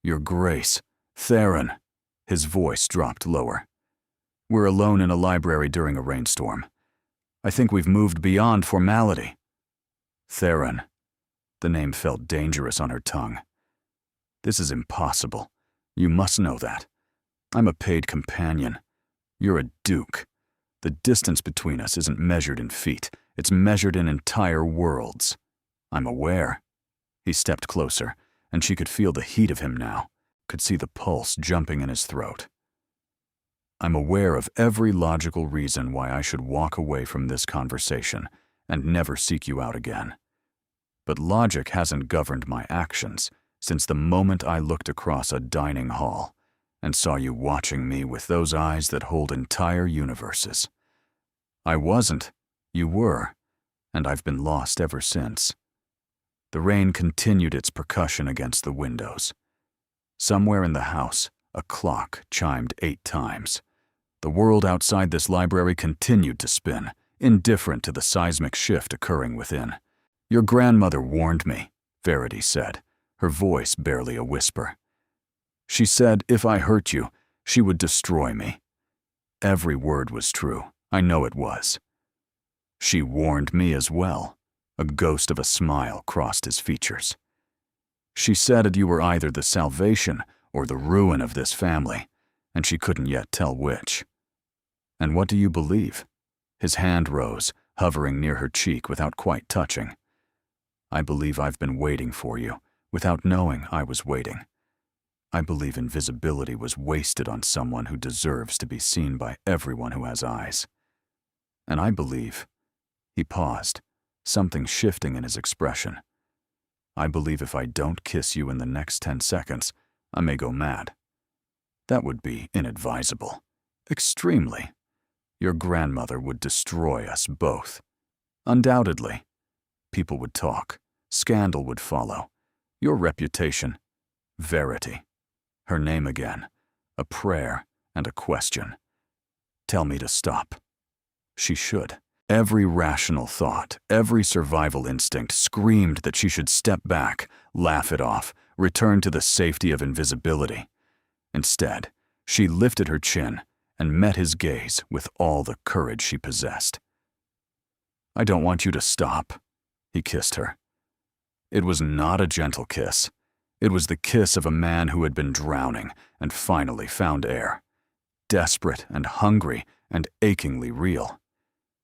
[SPEAKER 1] "Your Grace, Theron." His voice dropped lower. "We're alone in a library during a rainstorm. I think we've moved beyond formality." "Theron." The name felt dangerous on her tongue. "This is impossible. You must know that. I'm a paid companion. You're a duke. The distance between us isn't measured in feet. It's measured in entire worlds. I'm aware." He stepped closer, and she could feel the heat of him now, could see the pulse jumping in his throat. "I'm aware of every logical reason why I should walk away from this conversation and never seek you out again. But logic hasn't governed my actions since the moment I looked across a dining hall and saw you watching me with those eyes that hold entire universes. I wasn't, you were, and I've been lost ever since. The rain continued its percussion against the windows. Somewhere in the house, a clock chimed 8 times. The world outside this library continued to spin, indifferent to the seismic shift occurring within. "Your grandmother warned me," Verity said, her voice barely a whisper. "She said if I hurt you, she would destroy me." Every word was true. I know it was. "She warned me as well." A ghost of a smile crossed his features. "She said you were either the salvation or the ruin of this family, and she couldn't yet tell which." "And what do you believe?" His hand rose, hovering near her cheek without quite touching. "I believe I've been waiting for you, without knowing I was waiting. I believe invisibility was wasted on someone who deserves to be seen by everyone who has eyes. And I believe—" He paused, something shifting in his expression. "I believe if I don't kiss you in the next 10 seconds, I may go mad. That would be inadvisable. Extremely. Your grandmother would destroy us both. Undoubtedly. People would talk. Scandal would follow. Your reputation. Verity. Her name again. A prayer and a question. Tell me to stop." She should. Every rational thought, every survival instinct screamed that she should step back, laugh it off, return to the safety of invisibility. Instead, she lifted her chin and met his gaze with all the courage she possessed. "I don't want you to stop." He kissed her. It was not a gentle kiss. It was the kiss of a man who had been drowning and finally found air. Desperate and hungry and achingly real.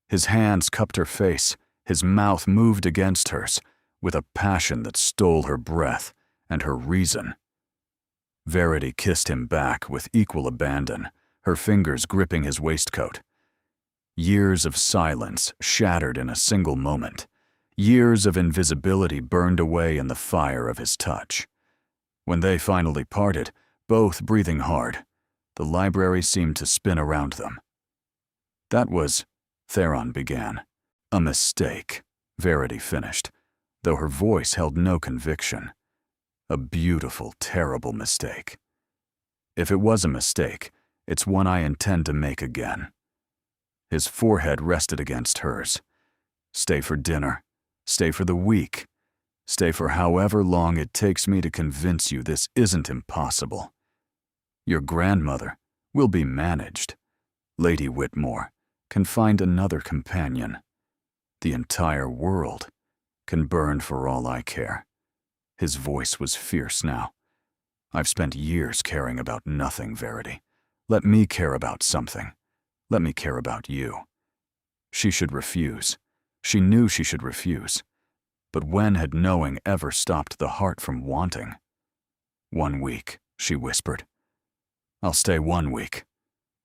[SPEAKER 1] His hands cupped her face, his mouth moved against hers, with a passion that stole her breath and her reason. Verity kissed him back with equal abandon, her fingers gripping his waistcoat. Years of silence shattered in a single moment. Years of invisibility burned away in the fire of his touch. When they finally parted, both breathing hard, the library seemed to spin around them. "That was," Theron began. "A mistake," Verity finished, though her voice held no conviction. "A beautiful, terrible mistake. If it was a mistake, it's one I intend to make again." His forehead rested against hers. "Stay for dinner. Stay for the week. Stay for however long it takes me to convince you this isn't impossible. Your grandmother will be managed. Lady Whitmore can find another companion. The entire world can burn for all I care." His voice was fierce now. "I've spent years caring about nothing, Verity. Let me care about something. Let me care about you." She should refuse. She knew she should refuse. But when had knowing ever stopped the heart from wanting? "1 week," she whispered. "I'll stay 1 week,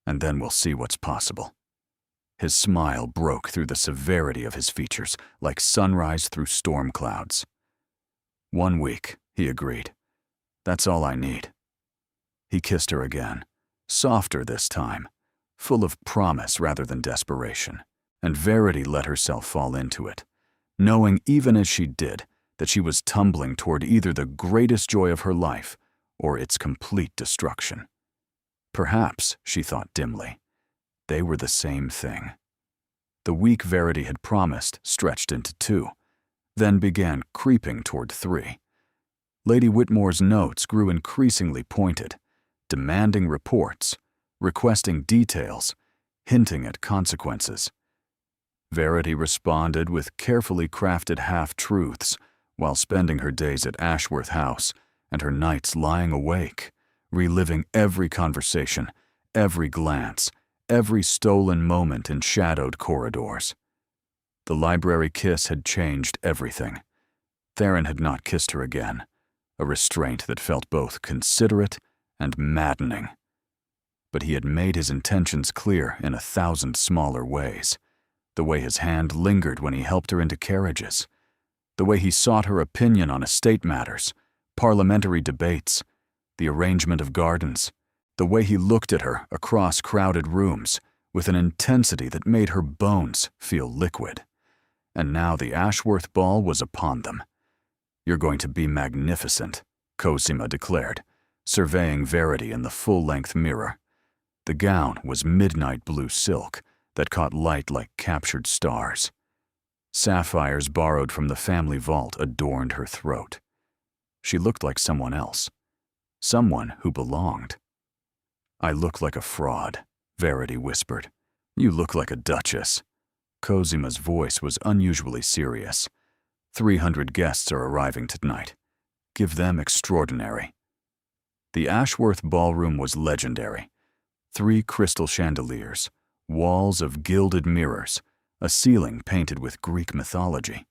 [SPEAKER 1] and then we'll see what's possible." His smile broke through the severity of his features, like sunrise through storm clouds. 1 week, he agreed. "That's all I need." He kissed her again, softer this time, full of promise rather than desperation, and Verity let herself fall into it, knowing even as she did that she was tumbling toward either the greatest joy of her life or its complete destruction. Perhaps, she thought dimly, they were the same thing. The week Verity had promised stretched into 2, then began creeping toward 3. Lady Whitmore's notes grew increasingly pointed, demanding reports, requesting details, hinting at consequences. Verity responded with carefully crafted half-truths while spending her days at Ashworth House and her nights lying awake, reliving every conversation, every glance, every stolen moment in shadowed corridors. The library kiss had changed everything. Theron had not kissed her again, a restraint that felt both considerate and maddening. But he had made his intentions clear in 1,000 smaller ways. The way his hand lingered when he helped her into carriages, the way he sought her opinion on estate matters, parliamentary debates, the arrangement of gardens, the way he looked at her across crowded rooms with an intensity that made her bones feel liquid. and now the Ashworth ball was upon them. "You're going to be magnificent," Cosima declared, surveying Verity in the full-length mirror. The gown was midnight blue silk that caught light like captured stars. Sapphires borrowed from the family vault adorned her throat. She looked like someone else, someone who belonged. "I look like a fraud," Verity whispered. "You look like a duchess." Cosima's voice was unusually serious. 300 guests are arriving tonight. Give them extraordinary. The Ashworth ballroom was legendary. 3 crystal chandeliers, walls of gilded mirrors, a ceiling painted with Greek mythology.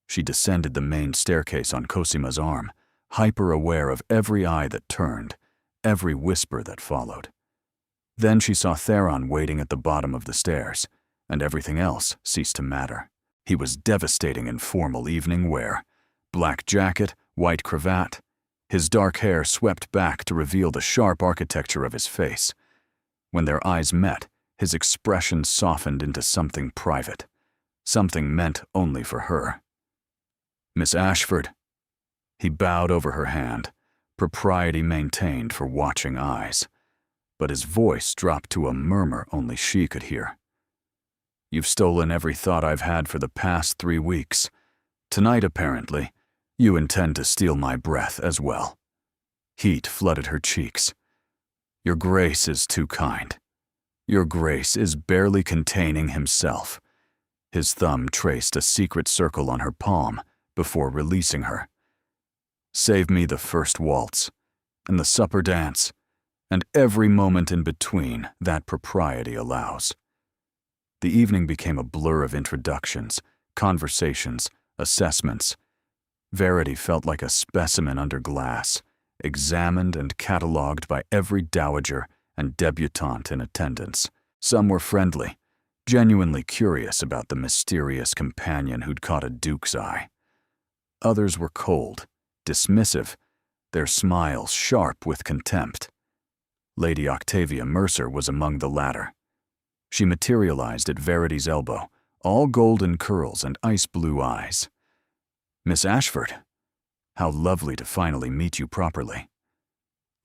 [SPEAKER 1] She descended the main staircase on Cosima's arm, hyper-aware of every eye that turned, every whisper that followed. Then she saw Theron waiting at the bottom of the stairs, and everything else ceased to matter. He was devastating in formal evening wear. Black jacket, white cravat. His dark hair swept back to reveal the sharp architecture of his face. When their eyes met, his expression softened into something private, something meant only for her. "Miss Ashford." He bowed over her hand, propriety maintained for watching eyes, but his voice dropped to a murmur only she could hear. "You've stolen every thought I've had for the past 3 weeks. Tonight, apparently, you intend to steal my breath as well." Heat flooded her cheeks. "Your Grace is too kind. Your Grace is barely containing himself." His thumb traced a secret circle on her palm before releasing her. "Save me the first waltz, and the supper dance, and every moment in between that propriety allows." The evening became a blur of introductions, conversations, assessments. Verity felt like a specimen under glass, examined and catalogued by every dowager and debutante in attendance. Some were friendly, genuinely curious about the mysterious companion who'd caught a duke's eye. Others were cold, dismissive, their smiles sharp with contempt. Lady Octavia Mercer was among the latter. She materialized at Verity's elbow, all golden curls and ice-blue eyes. "Miss Ashford, how lovely to finally meet you properly."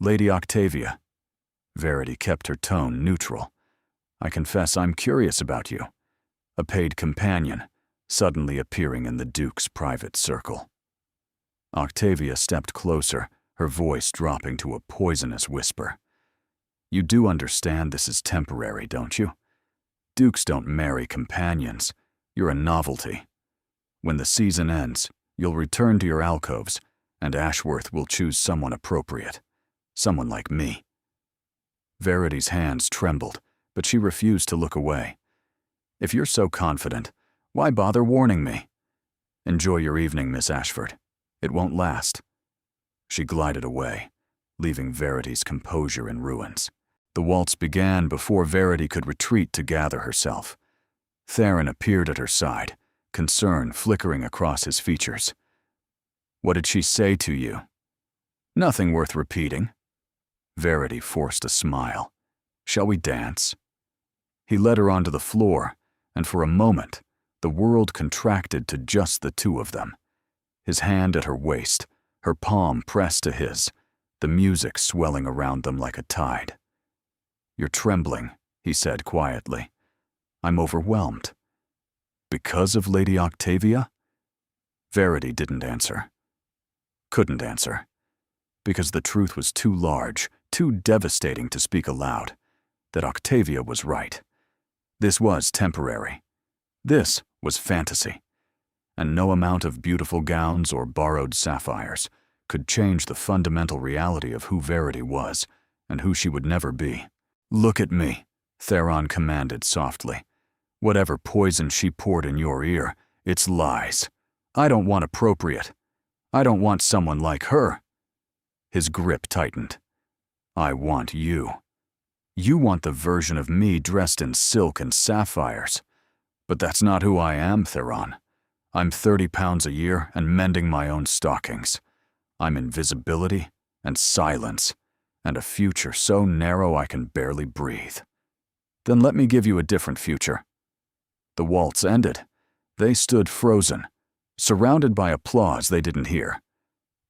[SPEAKER 1] "Lady Octavia." Verity kept her tone neutral. "I confess I'm curious about you." A paid companion, suddenly appearing in the Duke's private circle. Octavia stepped closer, her voice dropping to a poisonous whisper. "You do understand this is temporary, don't you? Dukes don't marry companions. You're a novelty. When the season ends, you'll return to your alcoves, and Ashworth will choose someone appropriate. Someone like me." Verity's hands trembled, but she refused to look away. "If you're so confident, why bother warning me? Enjoy your evening, Miss Ashford. It won't last." She glided away, leaving Verity's composure in ruins. The waltz began before Verity could retreat to gather herself. Theron appeared at her side, concern flickering across his features. "What did she say to you?" "Nothing worth repeating." Verity forced a smile. "Shall we dance?" He led her onto the floor, and for a moment, the world contracted to just the two of them. His hand at her waist, her palm pressed to his, the music swelling around them like a tide. "You're trembling," he said quietly. "I'm overwhelmed." "Because of Lady Octavia?" Verity didn't answer. Couldn't answer. Because the truth was too large, too devastating to speak aloud. That Octavia was right. This was temporary. This was fantasy. And no amount of beautiful gowns or borrowed sapphires could change the fundamental reality of who Verity was and who she would never be. "Look at me," Theron commanded softly. "Whatever poison she poured in your ear, it's lies. I don't want appropriate. I don't want someone like her." His grip tightened. "I want you. You want the version of me dressed in silk and sapphires. But that's not who I am, Theron. I'm 30 pounds a year and mending my own stockings. I'm invisibility and silence, and a future so narrow I can barely breathe. Then let me give you a different future." The waltz ended. They stood frozen, surrounded by applause they didn't hear.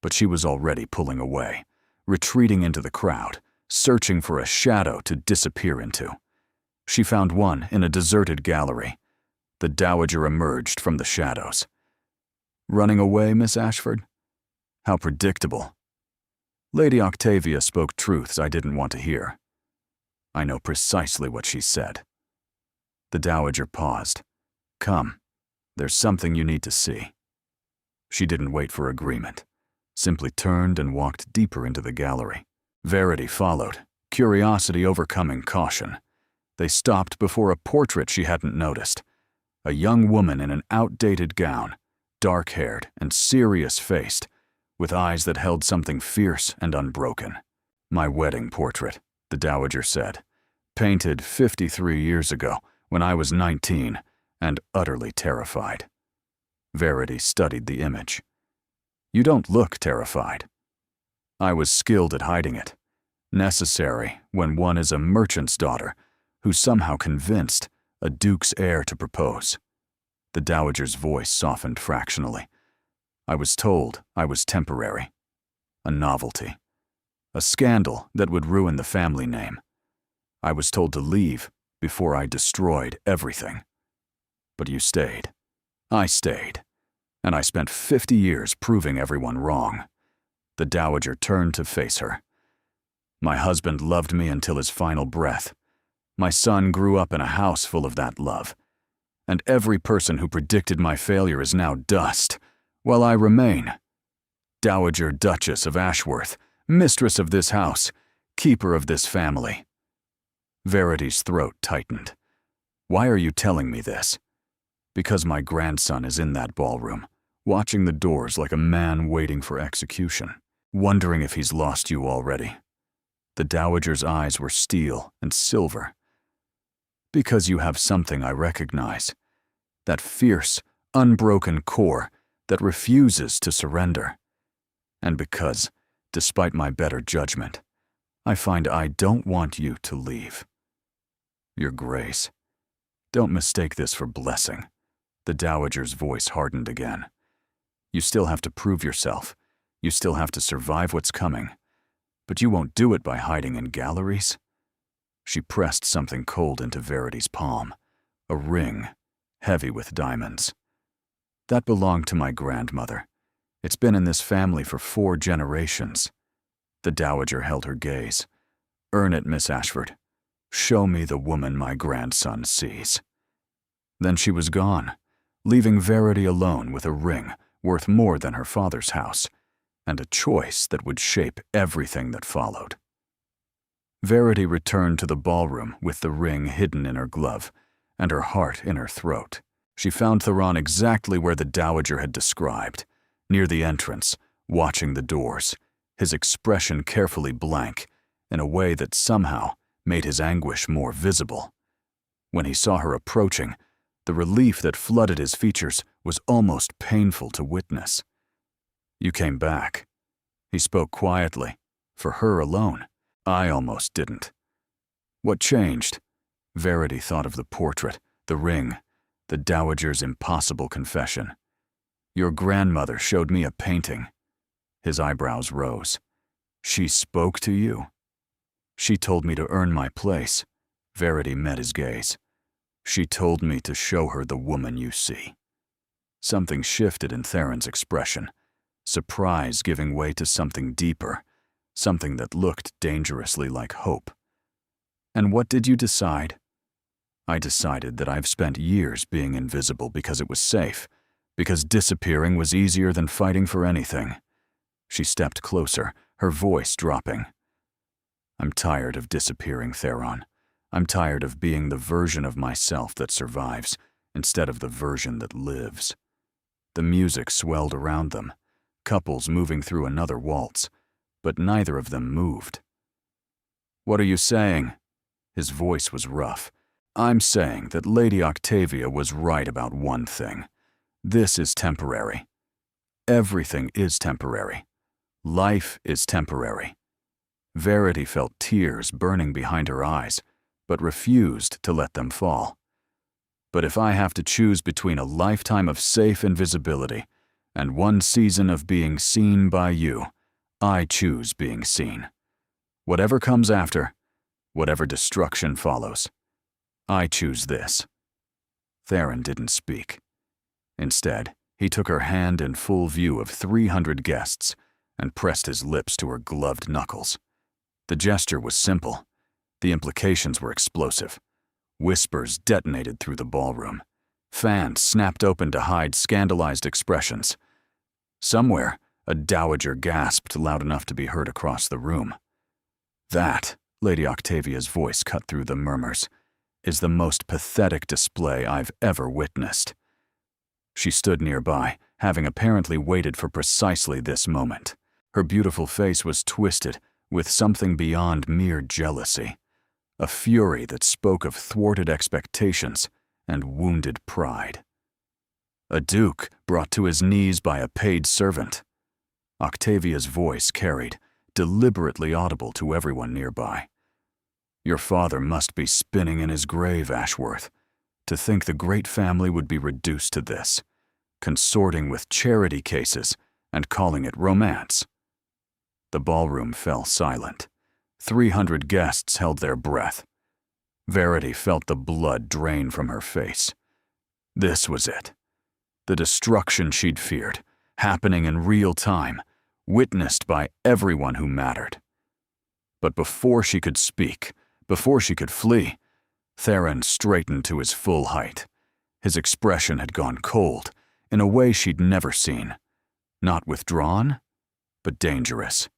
[SPEAKER 1] But she was already pulling away, retreating into the crowd, searching for a shadow to disappear into. She found one in a deserted gallery. The dowager emerged from the shadows. "Running away, Miss Ashford? How predictable." Lady Octavia spoke truths I didn't want to hear. I know precisely what she said. The dowager paused. "Come, there's something you need to see." She didn't wait for agreement, simply turned and walked deeper into the gallery. Verity followed, curiosity overcoming caution. They stopped before a portrait she hadn't noticed. A young woman in an outdated gown, dark-haired and serious-faced, with eyes that held something fierce and unbroken. "My wedding portrait," the dowager said, "painted 53 years ago when I was 19 and utterly terrified." Verity studied the image. "You don't look terrified." "I was skilled at hiding it. Necessary when one is a merchant's daughter who's somehow convinced a duke's heir to propose." The dowager's voice softened fractionally. "I was told I was temporary. A novelty. A scandal that would ruin the family name. I was told to leave before I destroyed everything. But you stayed. I stayed. And I spent 50 years proving everyone wrong." The dowager turned to face her. "My husband loved me until his final breath. My son grew up in a house full of that love. And every person who predicted my failure is now dust, while I remain. Dowager Duchess of Ashworth, mistress of this house, keeper of this family." Verity's throat tightened. "Why are you telling me this?" "Because my grandson is in that ballroom, watching the doors like a man waiting for execution, wondering if he's lost you already." The dowager's eyes were steel and silver. "Because you have something I recognize. That fierce, unbroken core that refuses to surrender. And because, despite my better judgment, I find I don't want you to leave." "Your Grace, don't mistake this for blessing." The dowager's voice hardened again. "You still have to prove yourself. You still have to survive what's coming. But you won't do it by hiding in galleries." She pressed something cold into Verity's palm, a ring, heavy with diamonds. "That belonged to my grandmother. It's been in this family for 4 generations. The dowager held her gaze. "Earn it, Miss Ashford. Show me the woman my grandson sees." Then she was gone, leaving Verity alone with a ring worth more than her father's house, and a choice that would shape everything that followed. Verity returned to the ballroom with the ring hidden in her glove and her heart in her throat. She found Theron exactly where the dowager had described, near the entrance, watching the doors, his expression carefully blank, in a way that somehow made his anguish more visible. When he saw her approaching, the relief that flooded his features was almost painful to witness. "You came back." He spoke quietly, for her alone. I almost didn't. "What changed?" Verity thought of the portrait, the ring, the dowager's impossible confession. "Your grandmother showed me a painting." His eyebrows rose. "She spoke to you?" "She told me to earn my place." Verity met his gaze. "She told me to show her the woman you see." Something shifted in Theron's expression, surprise giving way to something deeper, something that looked dangerously like hope. "And what did you decide?" "I decided that I've spent years being invisible because it was safe, because disappearing was easier than fighting for anything." She stepped closer, her voice dropping. "I'm tired of disappearing, Theron. I'm tired of being the version of myself that survives, instead of the version that lives." The music swelled around them, couples moving through another waltz, but neither of them moved. "What are you saying?" His voice was rough. "I'm saying that Lady Octavia was right about one thing. This is temporary. Everything is temporary. Life is temporary." Verity felt tears burning behind her eyes, but refused to let them fall. But if I have to choose between a lifetime of safe invisibility and 1 season of being seen by you, I choose being seen. Whatever comes after, whatever destruction follows, I choose this." Theron didn't speak. Instead, he took her hand in full view of 300 guests and pressed his lips to her gloved knuckles. The gesture was simple. The implications were explosive. Whispers detonated through the ballroom. Fans snapped open to hide scandalized expressions. Somewhere, a dowager gasped loud enough to be heard across the room. "That," Lady Octavia's voice cut through the murmurs, "is the most pathetic display I've ever witnessed." She stood nearby, having apparently waited for precisely this moment. Her beautiful face was twisted with something beyond mere jealousy, a fury that spoke of thwarted expectations and wounded pride. A duke brought to his knees by a paid servant. Octavia's voice carried, deliberately audible to everyone nearby. "Your father must be spinning in his grave, Ashworth. To think the great family would be reduced to this, consorting with charity cases and calling it romance." The ballroom fell silent. 300 guests held their breath. Verity felt the blood drain from her face. This was it. The destruction she'd feared, happening in real time, witnessed by everyone who mattered. But before she could speak, before she could flee, Theron straightened to his full height. His expression had gone cold, in a way she'd never seen. Not withdrawn, but dangerous.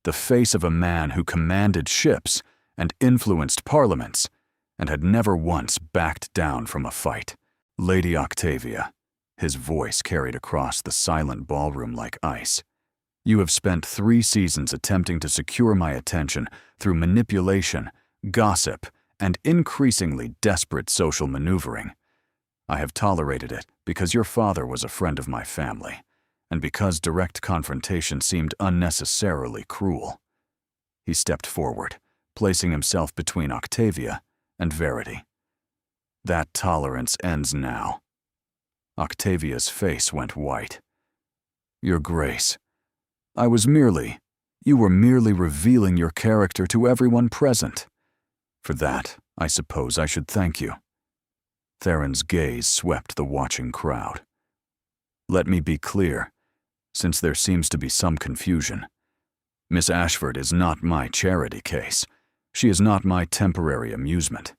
[SPEAKER 1] The face of a man who commanded ships and influenced parliaments, and had never once backed down from a fight. "Lady Octavia," his voice carried across the silent ballroom like ice, "you have spent 3 seasons attempting to secure my attention through manipulation, gossip, and increasingly desperate social maneuvering. I have tolerated it because your father was a friend of my family, and because direct confrontation seemed unnecessarily cruel." He stepped forward, placing himself between Octavia and Verity. "That tolerance ends now." Octavia's face went white. "Your Grace, you were merely revealing your character to everyone present. For that, I suppose I should thank you." Theron's gaze swept the watching crowd. "Let me be clear, since there seems to be some confusion. Miss Ashford is not my charity case. She is not my temporary amusement.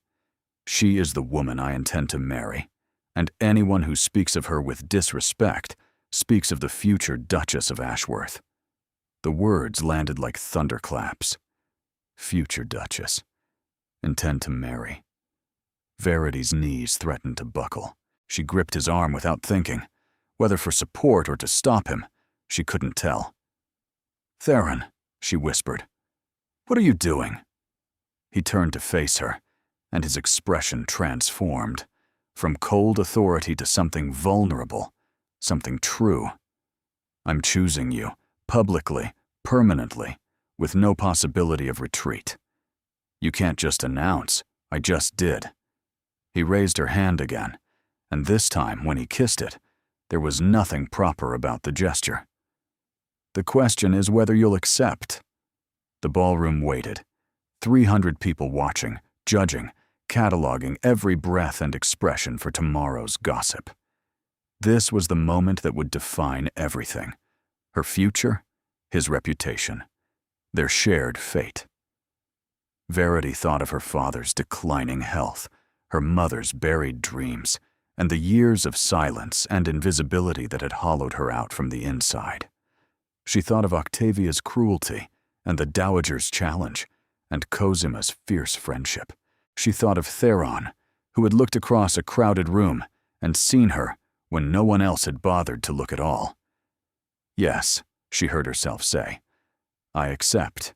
[SPEAKER 1] She is the woman I intend to marry, and anyone who speaks of her with disrespect speaks of the future Duchess of Ashworth." The words landed like thunderclaps. Future Duchess. Intend to marry. Verity's knees threatened to buckle. She gripped his arm without thinking. Whether for support or to stop him, she couldn't tell. "Theron," she whispered, "what are you doing?" He turned to face her, and his expression transformed, from cold authority to something vulnerable, something true. "I'm choosing you, publicly, permanently, with no possibility of retreat. You can't just announce, I just did." He raised her hand again, and this time, when he kissed it, there was nothing proper about the gesture. "The question is whether you'll accept." The ballroom waited. 300 people watching, judging, cataloging every breath and expression for tomorrow's gossip. This was the moment that would define everything. Her future, his reputation, their shared fate. Verity thought of her father's declining health, her mother's buried dreams, and the years of silence and invisibility that had hollowed her out from the inside. She thought of Octavia's cruelty and the dowager's challenge, and Cosima's fierce friendship. She thought of Theron, who had looked across a crowded room and seen her when no one else had bothered to look at all. "Yes," she heard herself say, "I accept."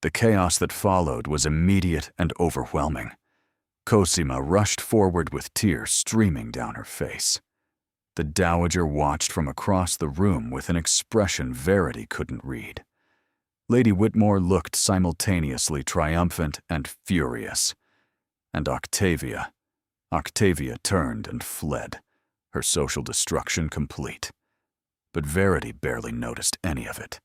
[SPEAKER 1] The chaos that followed was immediate and overwhelming. Cosima rushed forward with tears streaming down her face. The dowager watched from across the room with an expression Verity couldn't read. Lady Whitmore looked simultaneously triumphant and furious. And Octavia Octavia turned and fled, her social destruction complete. But Verity barely noticed any of it,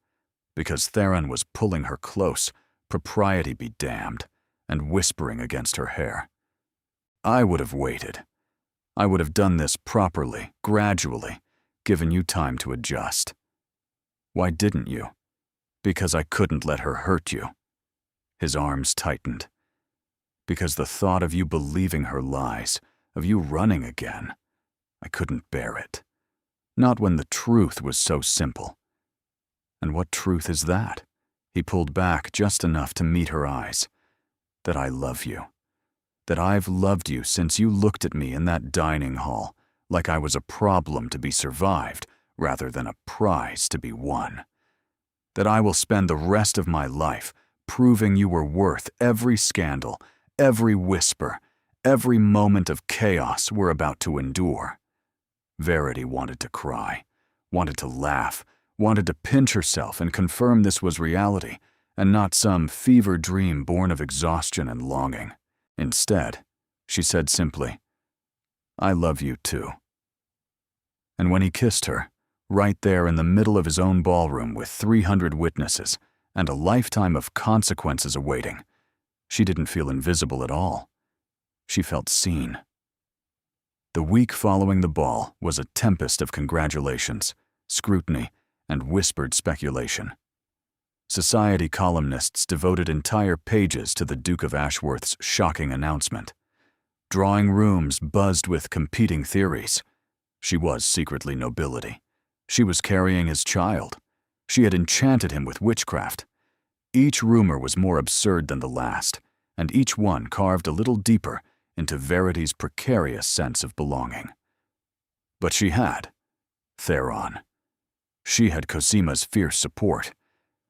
[SPEAKER 1] because Theron was pulling her close, propriety be damned, and whispering against her hair. I would have waited. I would have done this properly, gradually, given you time to adjust. Why didn't you? Because I couldn't let her hurt you. His arms tightened. Because the thought of you believing her lies, of you running again, I couldn't bear it. Not when the truth was so simple. And what truth is that? He pulled back just enough to meet her eyes. That I love you. That I've loved you since you looked at me in that dining hall, like I was a problem to be survived rather than a prize to be won. That I will spend the rest of my life proving you were worth every scandal, every whisper, every moment of chaos we're about to endure. Verity wanted to cry, wanted to laugh, wanted to pinch herself and confirm this was reality and not some fever dream born of exhaustion and longing. Instead, she said simply, I love you too. And when he kissed her, right there in the middle of his own ballroom with 300 witnesses and a lifetime of consequences awaiting, she didn't feel invisible at all. She felt seen. The week following the ball was a tempest of congratulations, scrutiny, and whispered speculation. Society columnists devoted entire pages to the Duke of Ashworth's shocking announcement. Drawing rooms buzzed with competing theories. She was secretly nobility. She was carrying his child. She had enchanted him with witchcraft. Each rumor was more absurd than the last, and each one carved a little deeper into Verity's precarious sense of belonging. But she had Theron. She had Cosima's fierce support.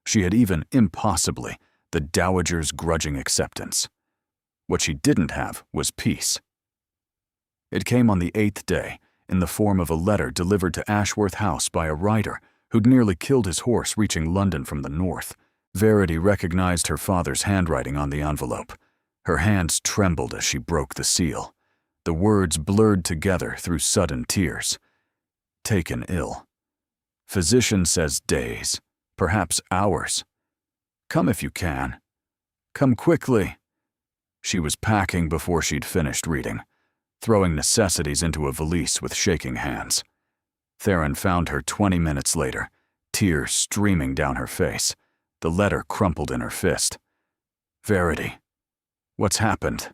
[SPEAKER 1] She had even, impossibly, the Dowager's grudging acceptance. What she didn't have was peace. It came on the 8th day, in the form of a letter delivered to Ashworth House by a rider who'd nearly killed his horse reaching London from the north. Verity recognized her father's handwriting on the envelope. Her hands trembled as she broke the seal. The words blurred together through sudden tears. Taken ill. Physician says days, perhaps hours. Come if you can. Come quickly. She was packing before she'd finished reading, throwing necessities into a valise with shaking hands. Theron found her 20 minutes later, tears streaming down her face, the letter crumpled in her fist. Verity, what's happened?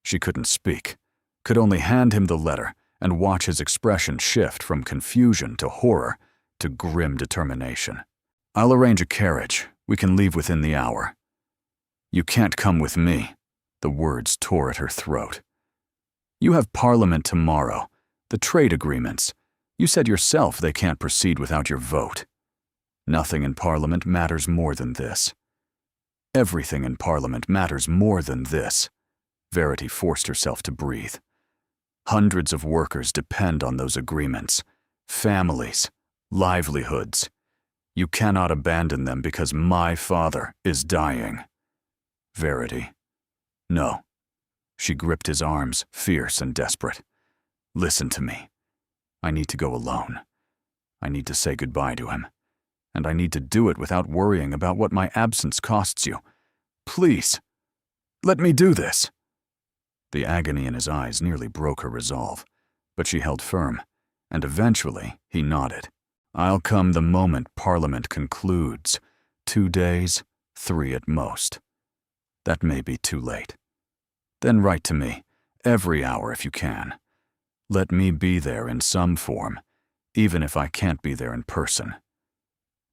[SPEAKER 1] She couldn't speak, could only hand him the letter and watch his expression shift from confusion to horror to grim determination. I'll arrange a carriage. We can leave within the hour. You can't come with me. The words tore at her throat. You have Parliament tomorrow. The trade agreements. You said yourself they can't proceed without your vote. Nothing in Parliament matters more than this. Everything in Parliament matters more than this. Verity forced herself to breathe. Hundreds of workers depend on those agreements. Families, livelihoods. You cannot abandon them because my father is dying. Verity. No. She gripped his arms, fierce and desperate. Listen to me. I need to go alone. I need to say goodbye to him. And I need to do it without worrying about what my absence costs you. Please, let me do this. The agony in his eyes nearly broke her resolve, but she held firm, and eventually he nodded. I'll come the moment Parliament concludes. 2 days, 3 at most. That may be too late. Then write to me, every hour if you can. Let me be there in some form, even if I can't be there in person.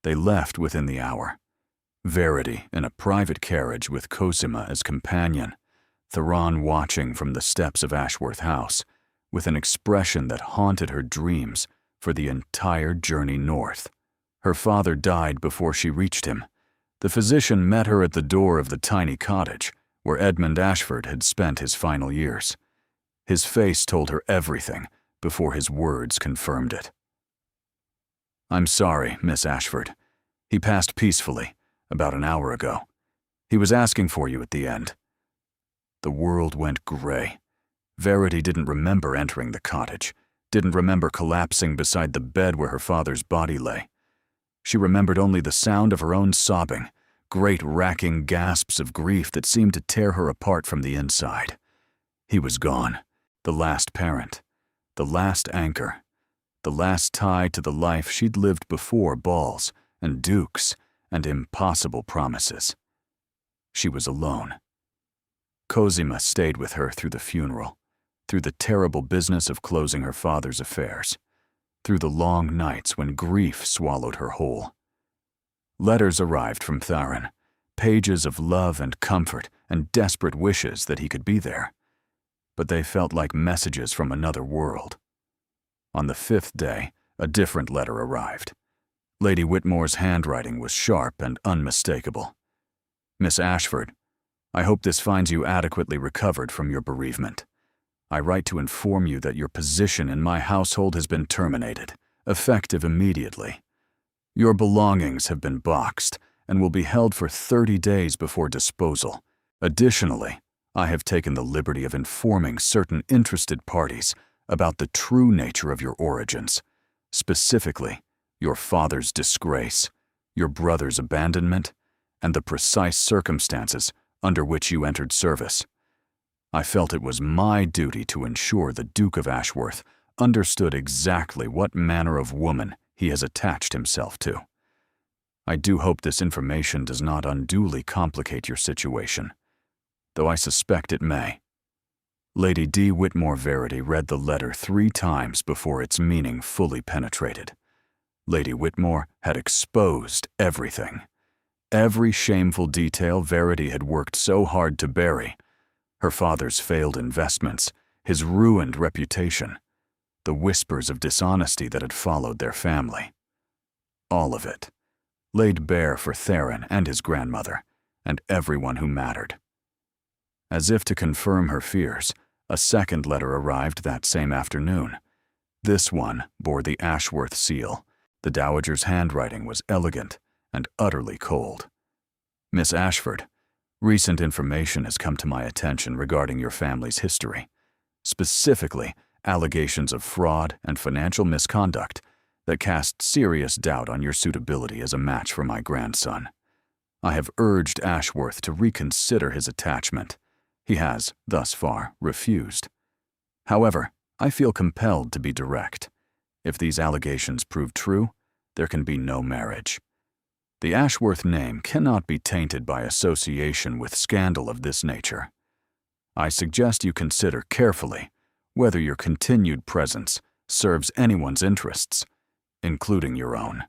[SPEAKER 1] They left within the hour. Verity in a private carriage with Cosima as companion, Theron watching from the steps of Ashworth House, with an expression that haunted her dreams for the entire journey north. Her father died before she reached him. The physician met her at the door of the tiny cottage where Edmund Ashford had spent his final years. His face told her everything before his words confirmed it. I'm sorry, Miss Ashford. He passed peacefully, about an hour ago. He was asking for you at the end. The world went gray. Verity didn't remember entering the cottage, didn't remember collapsing beside the bed where her father's body lay. She remembered only the sound of her own sobbing, great racking gasps of grief that seemed to tear her apart from the inside. He was gone, the last parent, the last anchor, the last tie to the life she'd lived before balls and dukes and impossible promises. She was alone. Cosima stayed with her through the funeral, through the terrible business of closing her father's affairs, through the long nights when grief swallowed her whole. Letters arrived from Tharon, pages of love and comfort and desperate wishes that he could be there, but they felt like messages from another world. On the 5th day, a different letter arrived. Lady Whitmore's handwriting was sharp and unmistakable. Miss Ashford, I hope this finds you adequately recovered from your bereavement. I write to inform you that your position in my household has been terminated, effective immediately. Your belongings have been boxed and will be held for 30 days before disposal. Additionally, I have taken the liberty of informing certain interested parties about the true nature of your origins, specifically your father's disgrace, your brother's abandonment, and the precise circumstances under which you entered service. I felt it was my duty to ensure the Duke of Ashworth understood exactly what manner of woman he has attached himself to. I do hope this information does not unduly complicate your situation, though I suspect it may. Lady D. Whitmore Verity read the letter 3 times before its meaning fully penetrated. Lady Whitmore had exposed everything. Every shameful detail Verity had worked so hard to bury. Her father's failed investments, his ruined reputation, the whispers of dishonesty that had followed their family. All of it, laid bare for Theron and his grandmother, and everyone who mattered. As if to confirm her fears, a second letter arrived that same afternoon. This one bore the Ashworth seal. The Dowager's handwriting was elegant and utterly cold. Miss Ashford, recent information has come to my attention regarding your family's history, specifically allegations of fraud and financial misconduct that cast serious doubt on your suitability as a match for my grandson. I have urged Ashworth to reconsider his attachment. He has, thus far, refused. However, I feel compelled to be direct. If these allegations prove true, there can be no marriage. The Ashworth name cannot be tainted by association with scandal of this nature. I suggest you consider carefully whether your continued presence serves anyone's interests, including your own.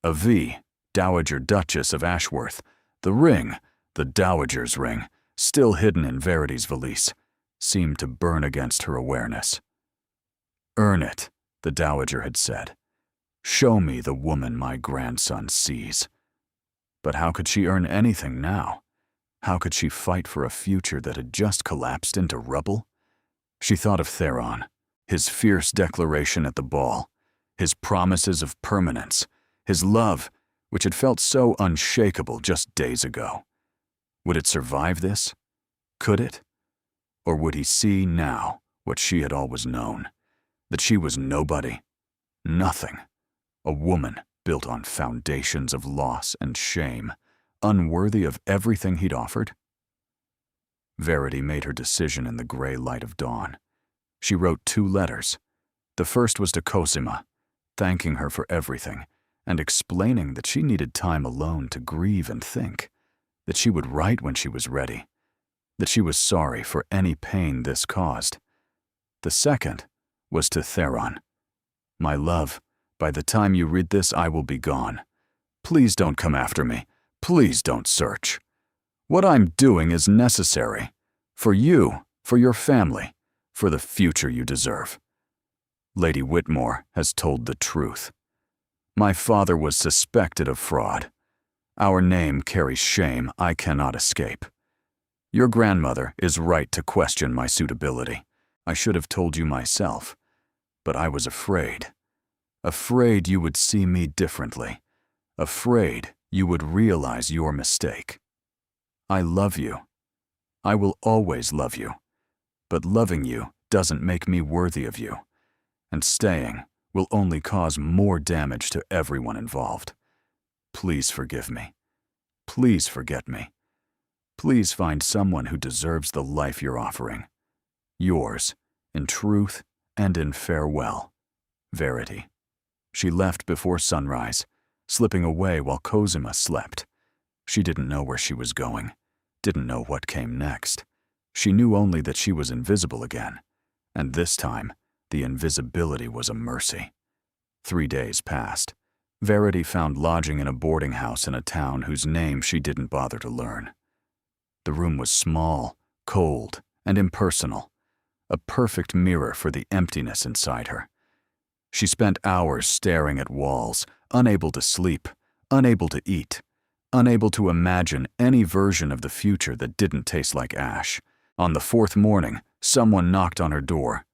[SPEAKER 1] A V, Dowager Duchess of Ashworth, the ring, the Dowager's ring, still hidden in Verity's valise, seemed to burn against her awareness. "Earn it," the Dowager had said. "Show me the woman my grandson sees." But how could she earn anything now? How could she fight for a future that had just collapsed into rubble? She thought of Theron, his fierce declaration at the ball, his promises of permanence, his love, which had felt so unshakable just days ago. Would it survive this? Could it? Or would he see now what she had always known, that she was nobody, nothing, a woman built on foundations of loss and shame, unworthy of everything he'd offered? Verity made her decision in the gray light of dawn. She wrote 2 letters. The first was to Cosima, thanking her for everything and explaining that she needed time alone to grieve and think, that she would write when she was ready, that she was sorry for any pain this caused. The second was to Theron. "My love, by the time you read this, I will be gone. Please don't come after me. Please don't search. What I'm doing is necessary. For you, for your family, for the future you deserve. Lady Whitmore has told the truth. My father was suspected of fraud. Our name carries shame I cannot escape. Your grandmother is right to question my suitability. I should have told you myself, but I was afraid. Afraid you would see me differently. Afraid you would realize your mistake. I love you. I will always love you. but loving you doesn't make me worthy of you, and staying will only cause more damage to everyone involved. Please forgive me. Please forget me. Please find someone who deserves the life you're offering. Yours, in truth and in farewell, Verity." She left before sunrise, slipping away while Cosima slept. She didn't know where she was going, didn't know what came next. She knew only that she was invisible again, and this time, the invisibility was a mercy. 3 days passed. Verity found lodging in a boarding house in a town whose name she didn't bother to learn. The room was small, cold, and impersonal, a perfect mirror for the emptiness inside her. She spent hours staring at walls, unable to sleep, unable to eat, unable to imagine any version of the future that didn't taste like ash. On the 4th morning, someone knocked on her door.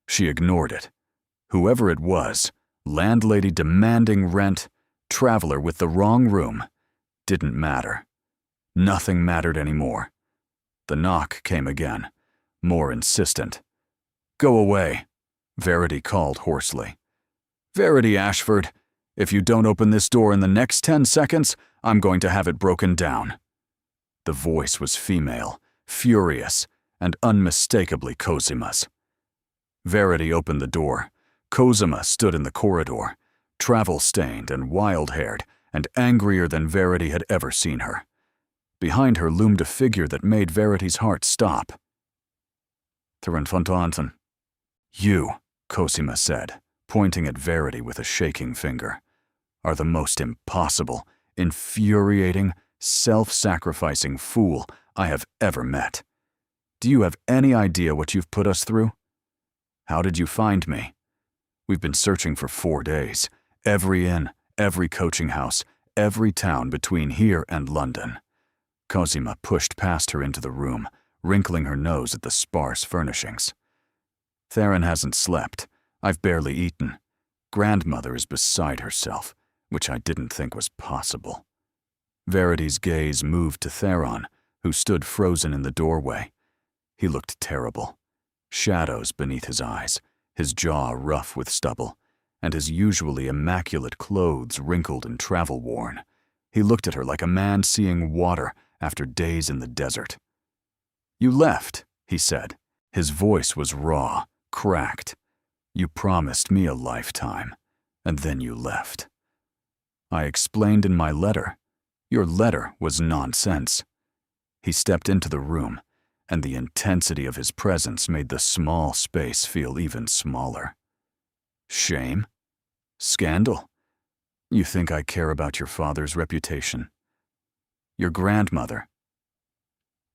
[SPEAKER 1] She ignored it. Whoever it was, landlady demanding rent, traveler with the wrong room, didn't matter. Nothing mattered anymore. The knock came again, more insistent. "Go away," Verity called hoarsely. "Verity Ashford, if you don't open this door in the next 10 seconds, I'm going to have it broken down." The voice was female, furious, and unmistakably Cosima's. Verity opened the door. Cosima stood in the corridor, travel-stained and wild-haired, and angrier than Verity had ever seen her. Behind her loomed a figure that made Verity's heart stop. "Theron. You," Cosima said, pointing at Verity with a shaking finger, "are the most impossible, infuriating, self-sacrificing fool I have ever met. Do you have any idea what you've put us through? How did you find me? We've been searching for 4 days, every inn, every coaching house, every town between here and London." Cosima pushed past her into the room, wrinkling her nose at the sparse furnishings. "Theron hasn't slept. I've barely eaten. Grandmother is beside herself, which I didn't think was possible." Verity's gaze moved to Theron, who stood frozen in the doorway. He looked terrible. Shadows beneath his eyes, his jaw rough with stubble, and his usually immaculate clothes wrinkled and travel-worn. He looked at her like a man seeing water after days in the desert. "You left," he said. His voice was raw, cracked. "You promised me a lifetime, and then you left." "I explained in my letter. Your letter was nonsense." He stepped into the room, and the intensity of his presence made the small space feel even smaller. "Shame? Scandal? You think I care about your father's reputation? Your grandmother.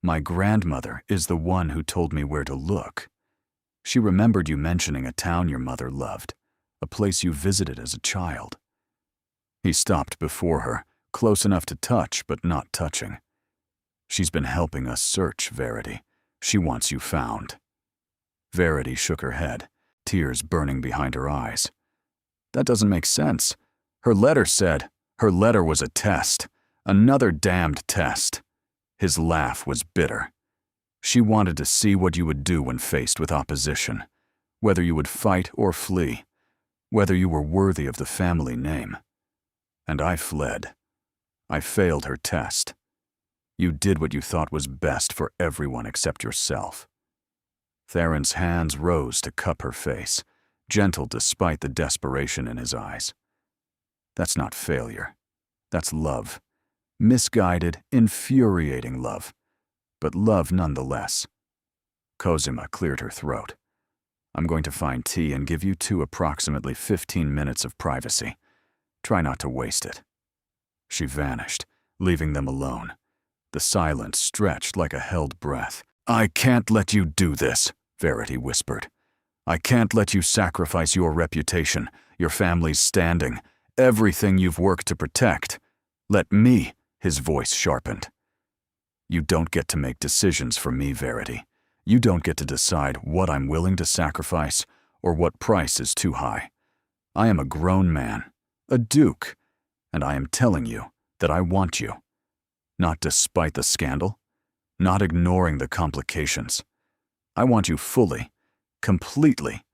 [SPEAKER 1] My grandmother is the one who told me where to look. She remembered you mentioning a town your mother loved, a place you visited as a child." He stopped before her, close enough to touch but not touching. "She's been helping us search, Verity. She wants you found." Verity shook her head, tears burning behind her eyes. "That doesn't make sense. Her letter was a test, another damned test." His laugh was bitter. "She wanted to see what you would do when faced with opposition, whether you would fight or flee, whether you were worthy of the family name. And I fled. I failed her test. You did what you thought was best for everyone except yourself." Theron's hands rose to cup her face, gentle despite the desperation in his eyes. "That's not failure. That's love. Misguided, infuriating love, but love nonetheless." Cosima cleared her throat. "I'm going to find tea and give you two approximately 15 minutes of privacy. Try not to waste it." She vanished, leaving them alone. The silence stretched like a held breath. "I can't let you do this," Verity whispered. "I can't let you sacrifice your reputation, your family's standing, everything you've worked to protect. Let me," his voice sharpened. "You don't get to make decisions for me, Verity. You don't get to decide what I'm willing to sacrifice or what price is too high. I am a grown man, a duke, and I am telling you that I want you. Not despite the scandal, not ignoring the complications. I want you fully, completely,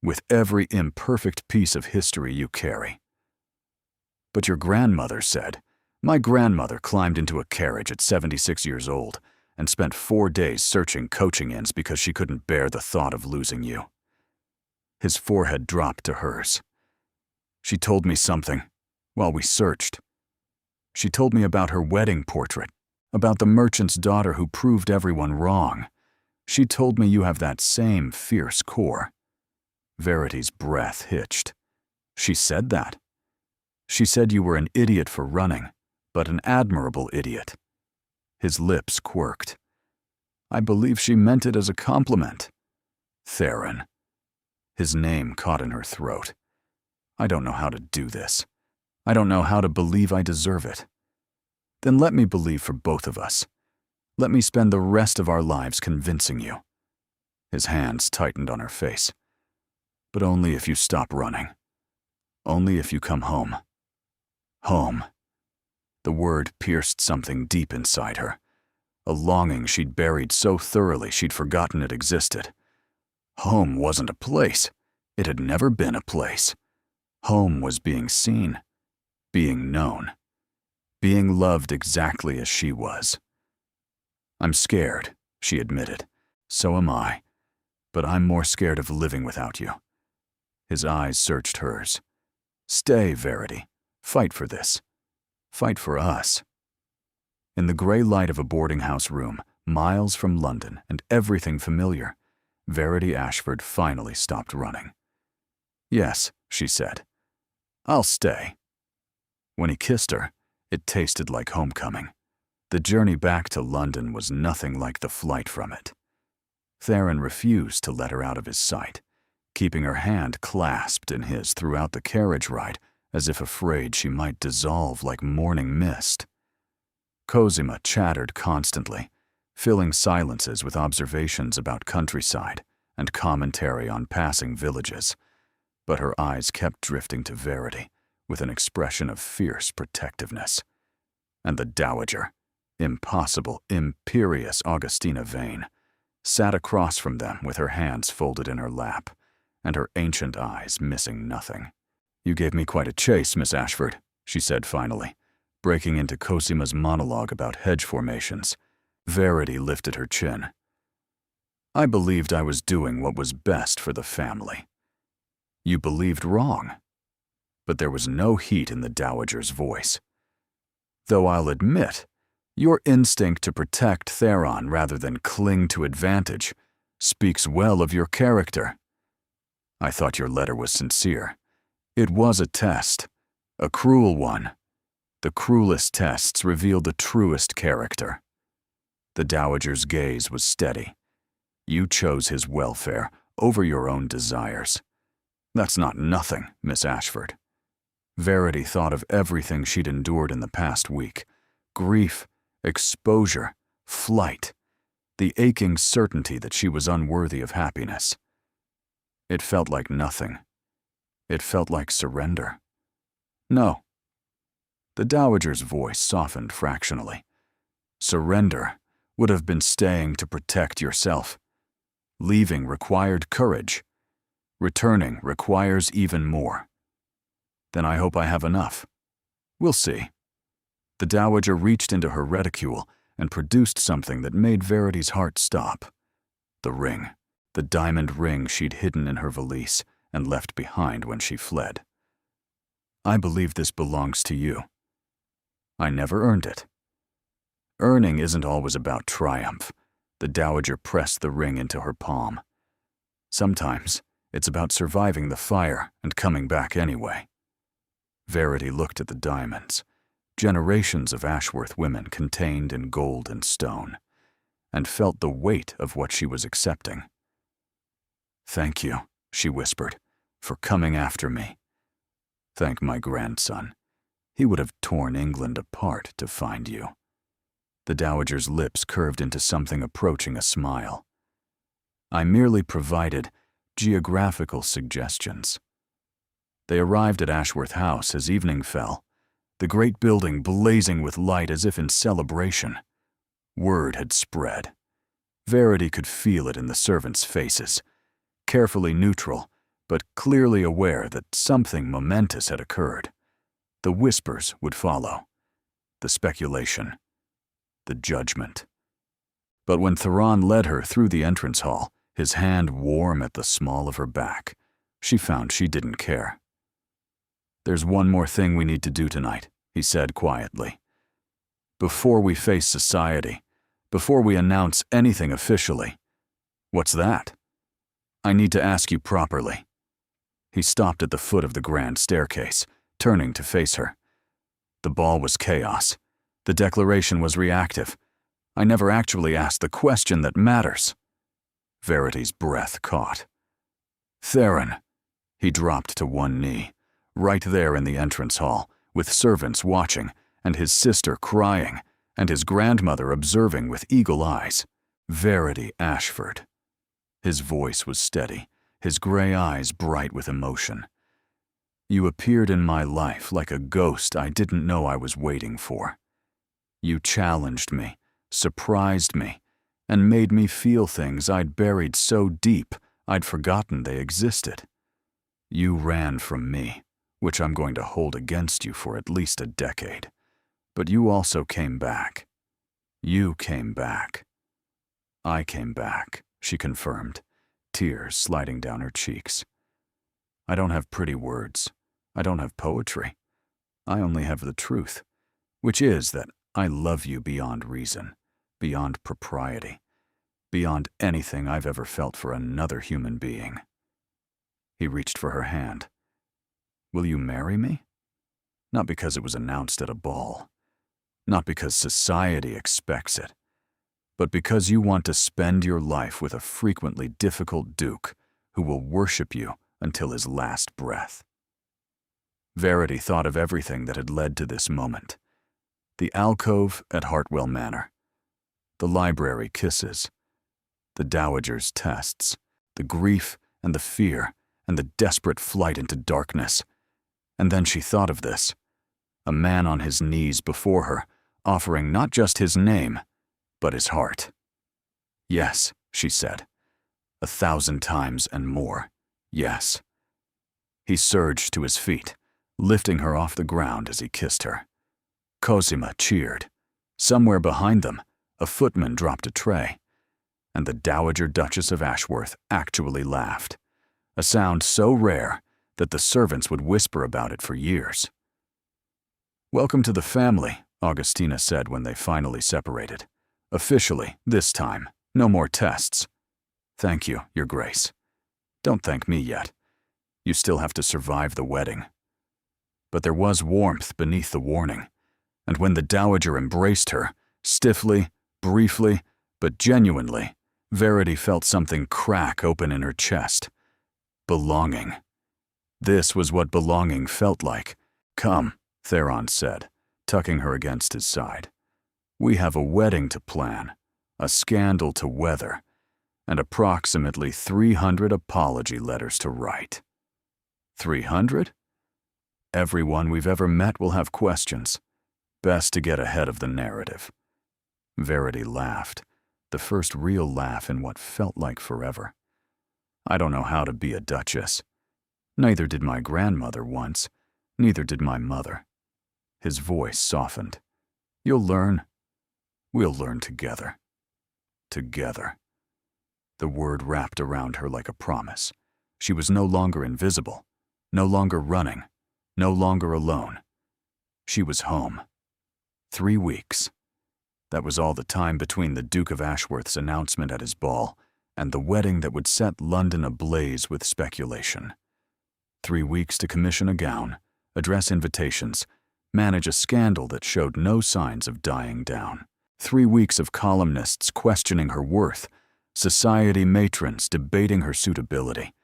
[SPEAKER 1] with every imperfect piece of history you carry." "But your grandmother said." "My grandmother climbed into a carriage at 76 years old and spent 4 days searching coaching inns because she couldn't bear the thought of losing you." His forehead dropped to hers. "She told me something while we searched. She told me about her wedding portrait, about the merchant's daughter who proved everyone wrong. She told me you have that same fierce core." Verity's breath hitched. "She said that? She said you were an idiot for running, but an admirable idiot." His lips quirked. "I believe she meant it as a compliment." "Theron." His name caught in her throat. "I don't know how to do this. I don't know how to believe I deserve it." "Then let me believe for both of us. Let me spend the rest of our lives convincing you." His hands tightened on her face. "But only if you stop running. Only if you come home." Home. The word pierced something deep inside her, a longing she'd buried so thoroughly she'd forgotten it existed. Home wasn't a place. It had never been a place. Home was being seen, being known, being loved exactly as she was. "I'm scared," she admitted. "So am I. But I'm more scared of living without you." His eyes searched hers. "Stay, Verity. Fight for this. Fight for us." In the gray light of a boarding house room, miles from London and everything familiar, Verity Ashford finally stopped running. "Yes," she said. "I'll stay." When he kissed her, it tasted like homecoming. The journey back to London was nothing like the flight from it. Theron refused to let her out of his sight, keeping her hand clasped in his throughout the carriage ride, as if afraid she might dissolve like morning mist. Cosima chattered constantly, filling silences with observations about countryside and commentary on passing villages, but her eyes kept drifting to Verity with an expression of fierce protectiveness. And the dowager, impossible, imperious Augustina Vane, sat across from them with her hands folded in her lap, and her ancient eyes missing nothing. "You gave me quite a chase, Miss Ashford," she said finally, breaking into Cosima's monologue about hedge formations. Verity lifted her chin. "I believed I was doing what was best for the family." "You believed wrong." But there was no heat in the dowager's voice. "Though I'll admit, your instinct to protect Theron rather than cling to advantage speaks well of your character. I thought your letter was sincere. It was a test, a cruel one. The cruelest tests reveal the truest character." The dowager's gaze was steady. "You chose his welfare over your own desires. That's not nothing, Miss Ashford." Verity thought of everything she'd endured in the past week. Grief, exposure, flight, the aching certainty that she was unworthy of happiness. It felt like nothing. It felt like surrender. "No." The dowager's voice softened fractionally. "Surrender would have been staying to protect yourself. Leaving required courage. Returning requires even more. Then I hope I have enough. We'll see." The dowager reached into her reticule and produced something that made Verity's heart stop. The ring. The diamond ring she'd hidden in her valise and left behind when she fled. "I believe this belongs to you. I never earned it." "Earning isn't always about triumph." The dowager pressed the ring into her palm. "Sometimes it's about surviving the fire and coming back anyway." Verity looked at the diamonds, generations of Ashworth women contained in gold and stone, and felt the weight of what she was accepting. "Thank you," she whispered, "for coming after me. Thank my grandson. He would have torn England apart to find you." The dowager's lips curved into something approaching a smile. "I merely provided geographical suggestions." They arrived at Ashworth House as evening fell, the great building blazing with light as if in celebration. Word had spread. Verity could feel it in the servants' faces, carefully neutral, but clearly aware that something momentous had occurred. The whispers would follow, the speculation, the judgment. But when Theron led her through the entrance hall, his hand warm at the small of her back, she found she didn't care. "There's one more thing we need to do tonight," he said quietly. "Before we face society, before we announce anything officially." "What's that?" "I need to ask you properly." He stopped at the foot of the grand staircase, turning to face her. "The ball was chaos. The declaration was reactive. I never actually asked the question that matters." Verity's breath caught. "Theron." He dropped to one knee, right there in the entrance hall, with servants watching, and his sister crying, and his grandmother observing with eagle eyes. "Verity Ashford." His voice was steady, his gray eyes bright with emotion. "You appeared in my life like a ghost I didn't know I was waiting for. You challenged me, surprised me, and made me feel things I'd buried so deep I'd forgotten they existed. You ran from me, which I'm going to hold against you for at least a decade. But you also came back. You came back." "I came back," she confirmed, tears sliding down her cheeks. "I don't have pretty words. I don't have poetry. I only have the truth, which is that I love you beyond reason, beyond propriety, beyond anything I've ever felt for another human being." He reached for her hand. "Will you marry me? Not because it was announced at a ball, not because society expects it, but because you want to spend your life with a frequently difficult duke who will worship you until his last breath." Verity thought of everything that had led to this moment. The alcove at Hartwell Manor, the library kisses, the dowager's tests, the grief and the fear and the desperate flight into darkness. And then she thought of this, a man on his knees before her, offering not just his name, but his heart. "Yes," she said, 1,000 times and more, yes. He surged to his feet, lifting her off the ground as he kissed her. Cosima cheered. Somewhere behind them, a footman dropped a tray, and the Dowager Duchess of Ashworth actually laughed, a sound so rare that the servants would whisper about it for years. "Welcome to the family," Augustina said when they finally separated. "Officially, this time. No more tests." "Thank you, Your Grace." "Don't thank me yet. You still have to survive the wedding." But there was warmth beneath the warning, and when the Dowager embraced her, stiffly, briefly, but genuinely, Verity felt something crack open in her chest. Belonging. This was what belonging felt like. "Come," Theron said, tucking her against his side. "We have a wedding to plan, a scandal to weather, and approximately 300 apology letters to write." 300? Everyone we've ever met will have questions. Best to get ahead of the narrative. Verity laughed, the first real laugh in what felt like forever. "I don't know how to be a duchess. Neither did my grandmother once, neither did my mother." His voice softened. "You'll learn. We'll learn together. Together." The word wrapped around her like a promise. She was no longer invisible, no longer running, no longer alone. She was home. 3 weeks. That was all the time between the Duke of Ashworth's announcement at his ball and the wedding that would set London ablaze with speculation. 3 weeks to commission a gown, address invitations, manage a scandal that showed no signs of dying down. 3 weeks of columnists questioning her worth, society matrons debating her suitability,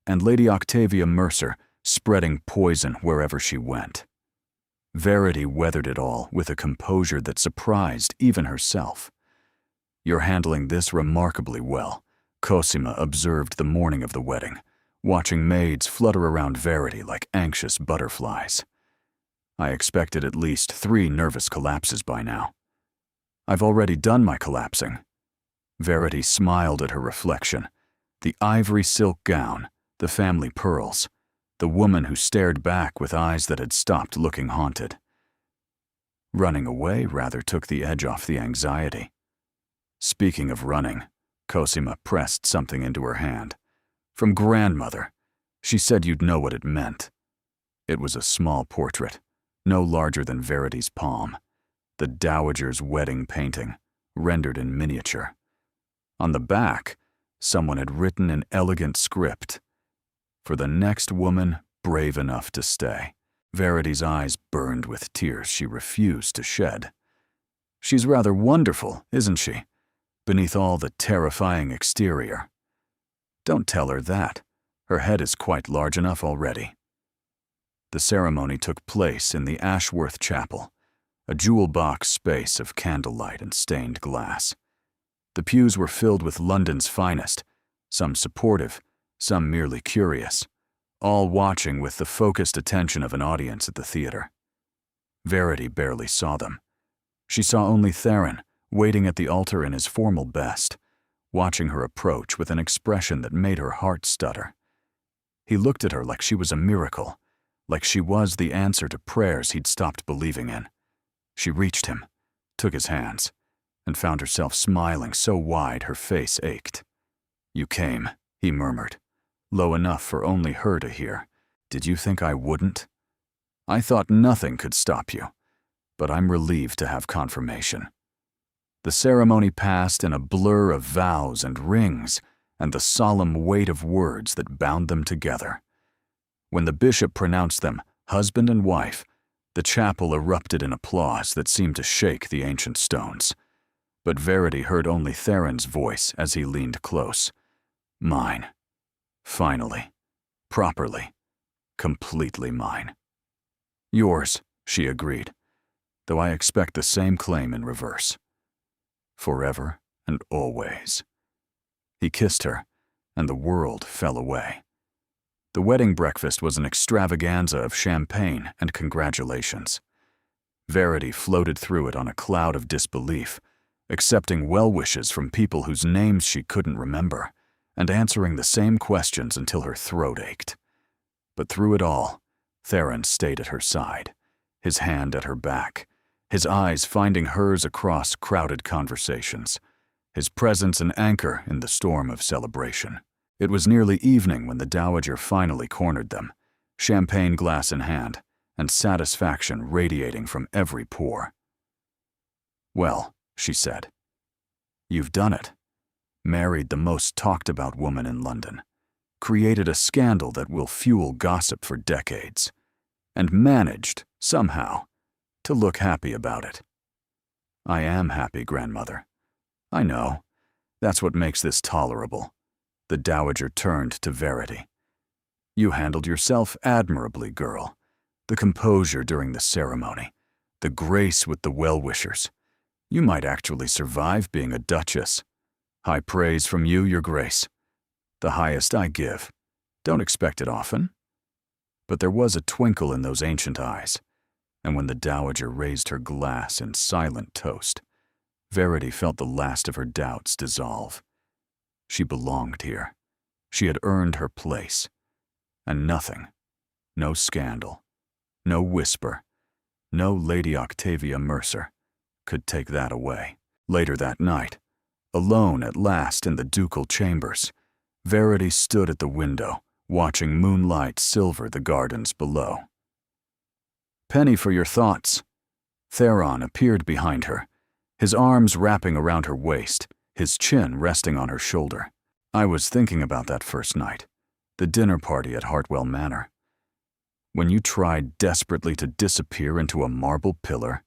[SPEAKER 1] and Lady Octavia Mercer spreading poison wherever she went. Verity weathered it all with a composure that surprised even herself. "You're handling this remarkably well," Cosima observed the morning of the wedding, watching maids flutter around Verity like anxious butterflies. "I expected at least 3 nervous collapses by now." "I've already done my collapsing." Verity smiled at her reflection. The ivory silk gown, the family pearls, the woman who stared back with eyes that had stopped looking haunted. Running away rather took the edge off the anxiety. Speaking of running, Cosima pressed something into her hand. From grandmother. She said you'd know what it meant. It was a small portrait, no larger than Verity's palm. The Dowager's wedding painting, rendered in miniature. On the back, someone had written in elegant script, "For the next woman brave enough to stay." Verity's eyes burned with tears she refused to shed. She's rather wonderful, isn't she? Beneath all the terrifying exterior. Don't tell her that. Her head is quite large enough already. The ceremony took place in the Ashworth Chapel, a jewel-box space of candlelight and stained glass. The pews were filled with London's finest, some supportive, some merely curious, all watching with the focused attention of an audience at the theater. Verity barely saw them. She saw only Theron, waiting at the altar in his formal best, watching her approach with an expression that made her heart stutter. He looked at her like she was a miracle, like she was the answer to prayers he'd stopped believing in. She reached him, took his hands, and found herself smiling so wide her face ached. "You came," he murmured, low enough for only her to hear. "Did you think I wouldn't? I thought nothing could stop you, but I'm relieved to have confirmation." The ceremony passed in a blur of vows and rings and the solemn weight of words that bound them together. When the bishop pronounced them husband and wife, the chapel erupted in applause that seemed to shake the ancient stones. But Verity heard only Theron's voice as he leaned close. "Mine. Finally. Properly. Completely mine." "Yours," she agreed, "though I expect the same claim in reverse. Forever and always." He kissed her, and the world fell away. The wedding breakfast was an extravaganza of champagne and congratulations. Verity floated through it on a cloud of disbelief, accepting well wishes from people whose names she couldn't remember, and answering the same questions until her throat ached. But through it all, Theron stayed at her side, his hand at her back, his eyes finding hers across crowded conversations, his presence an anchor in the storm of celebration. It was nearly evening when the Dowager finally cornered them, champagne glass in hand, and satisfaction radiating from every pore. "Well," she said, "you've done it. Married the most talked-about woman in London, created a scandal that will fuel gossip for decades, and managed, somehow, to look happy about it." "I am happy, grandmother. I know. That's what makes this tolerable." The Dowager turned to Verity. "You handled yourself admirably, girl. The composure during the ceremony, the grace with the well-wishers. You might actually survive being a duchess. High praise from you, your grace. The highest I give. Don't expect it often." But there was a twinkle in those ancient eyes, and when the Dowager raised her glass in silent toast, Verity felt the last of her doubts dissolve. She belonged here. She had earned her place. And nothing, no scandal, no whisper, no Lady Octavia Mercer, could take that away. Later that night, alone at last in the ducal chambers, Verity stood at the window, watching moonlight silver the gardens below. "Penny for your thoughts." Theron appeared behind her, his arms wrapping around her waist, his chin resting on her shoulder. "I was thinking about that first night, the dinner party at Hartwell Manor. When you tried desperately to disappear into a marble pillar.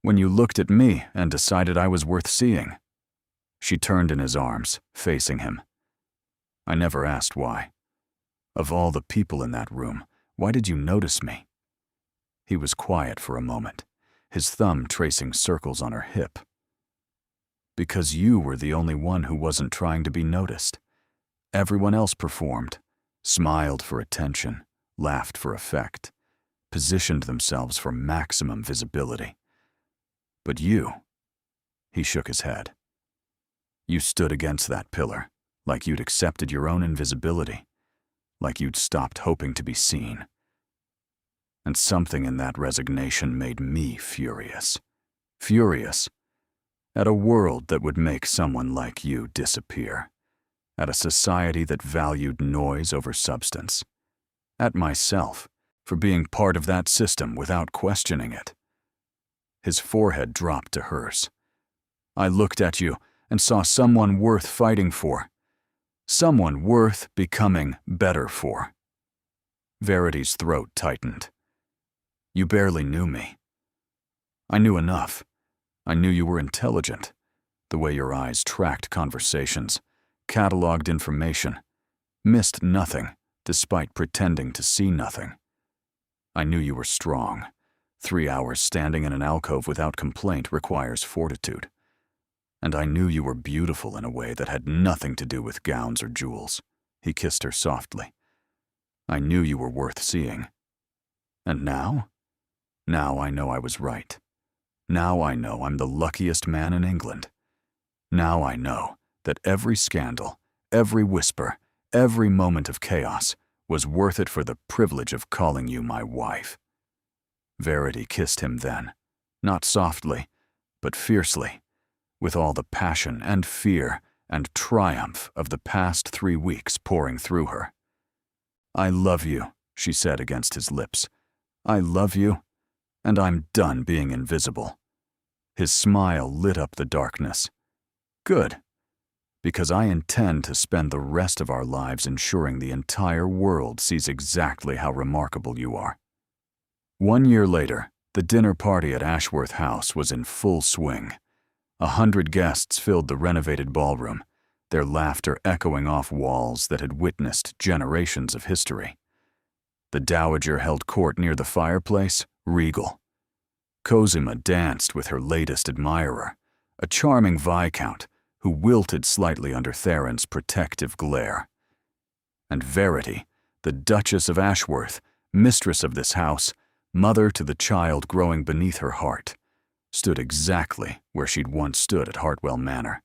[SPEAKER 1] When you looked at me and decided I was worth seeing." She turned in his arms, facing him. "I never asked why. Of all the people in that room, why did you notice me?" He was quiet for a moment, his thumb tracing circles on her hip. "Because you were the only one who wasn't trying to be noticed. Everyone else performed, smiled for attention, laughed for effect, positioned themselves for maximum visibility. But you," he shook his head, You stood against that pillar, like you'd accepted your own invisibility, like you'd stopped hoping to be seen. And something in that resignation made me furious. Furious at a world that would make someone like you disappear, at a society that valued noise over substance, at myself for being part of that system without questioning it. His forehead dropped to hers. I looked at you and saw someone worth fighting for, someone worth becoming better for. Verity's throat tightened. You barely knew me. I knew enough. I knew you were intelligent, the way your eyes tracked conversations, cataloged information, missed nothing despite pretending to see nothing. I knew you were strong. 3 hours standing in an alcove without complaint requires fortitude. And I knew you were beautiful in a way that had nothing to do with gowns or jewels. He kissed her softly. I knew you were worth seeing. And now? Now I know I was right. Now I know I'm the luckiest man in England. Now I know that every scandal, every whisper, every moment of chaos was worth it for the privilege of calling you my wife. Verity kissed him then, not softly, but fiercely, with all the passion and fear and triumph of the past 3 weeks pouring through her. I love you, she said against his lips. I love you, and I'm done being invisible. His smile lit up the darkness. Good, because I intend to spend the rest of our lives ensuring the entire world sees exactly how remarkable you are. 1 year later, the dinner party at Ashworth House was in full swing. 100 guests filled the renovated ballroom, their laughter echoing off walls that had witnessed generations of history. The dowager held court near the fireplace, regal. Cosima danced with her latest admirer, a charming viscount who wilted slightly under Theron's protective glare. And Verity, the Duchess of Ashworth, mistress of this house, mother to the child growing beneath her heart, stood exactly where she'd once stood at Hartwell Manor,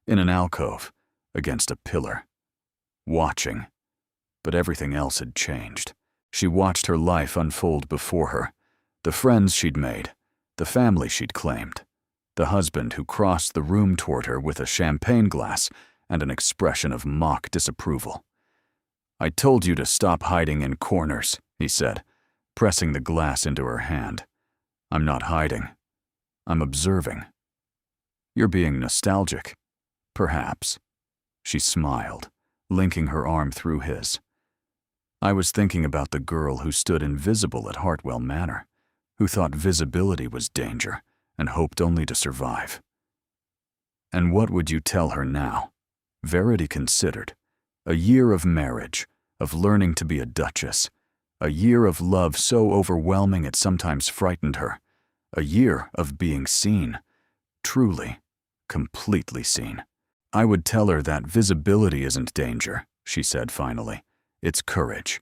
[SPEAKER 1] in an alcove, against a pillar, watching. But everything else had changed. She watched her life unfold before her, the friends she'd made, the family she'd claimed, the husband who crossed the room toward her with a champagne glass and an expression of mock disapproval. I told you to stop hiding in corners, he said, pressing the glass into her hand. I'm not hiding. I'm observing. You're being nostalgic. Perhaps. She smiled, linking her arm through his. I was thinking about the girl who stood invisible at Hartwell Manor, who thought visibility was danger and hoped only to survive. And what would you tell her now? Verity considered. A year of marriage, of learning to be a duchess, a year of love so overwhelming it sometimes frightened her, a year of being seen, truly, completely seen. I would tell her that visibility isn't danger, she said finally. It's courage,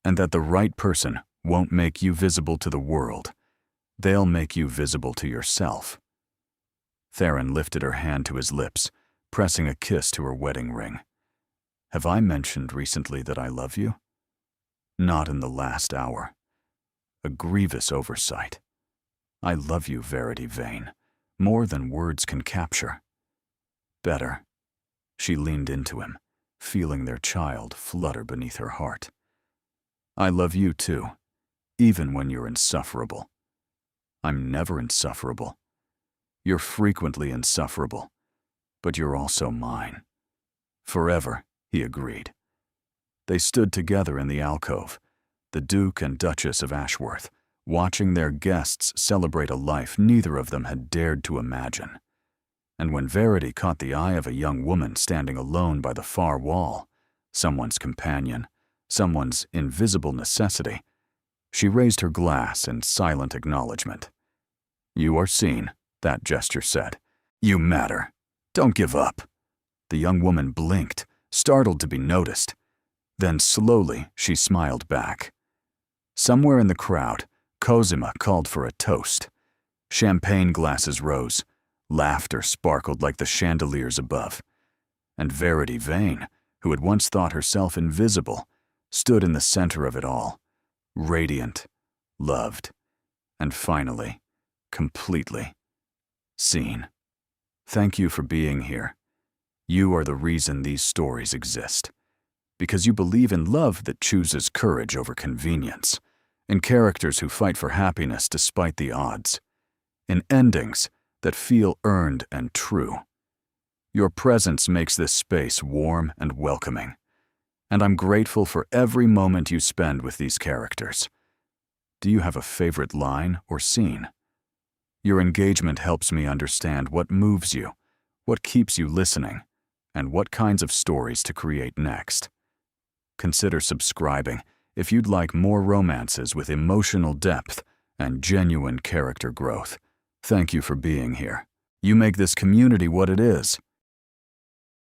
[SPEAKER 1] and that the right person won't make you visible to the world. They'll make you visible to yourself. Theron lifted her hand to his lips, pressing a kiss to her wedding ring. Have I mentioned recently that I love you? Not in the last hour. A grievous oversight. I love you, Verity Vane, more than words can capture. Better. She leaned into him, feeling their child flutter beneath her heart. I love you too, even when you're insufferable. I'm never insufferable. You're frequently insufferable, but you're also mine. Forever, he agreed. They stood together in the alcove, the Duke and Duchess of Ashworth, watching their guests celebrate a life neither of them had dared to imagine. And when Verity caught the eye of a young woman standing alone by the far wall, someone's companion, someone's invisible necessity, she raised her glass in silent acknowledgement. You are seen, that gesture said. You matter. Don't give up. The young woman blinked, startled to be noticed. Then slowly she smiled back. Somewhere in the crowd, Cosima called for a toast. Champagne glasses rose. Laughter sparkled like the chandeliers above. and Verity Vane, who had once thought herself invisible, stood in the center of it all, radiant, loved, and finally, completely seen. Thank you for being here. You are the reason these stories exist, because you believe in love that chooses courage over convenience, in characters who fight for happiness despite the odds, in endings that feel earned and true. Your presence makes this space warm and welcoming, and I'm grateful for every moment you spend with these characters. Do you have a favorite line or scene? Your engagement helps me understand what moves you, what keeps you listening, and what kinds of stories to create next. Consider subscribing if you'd like more romances with emotional depth and genuine character growth. Thank you for being here. You make this community what it is.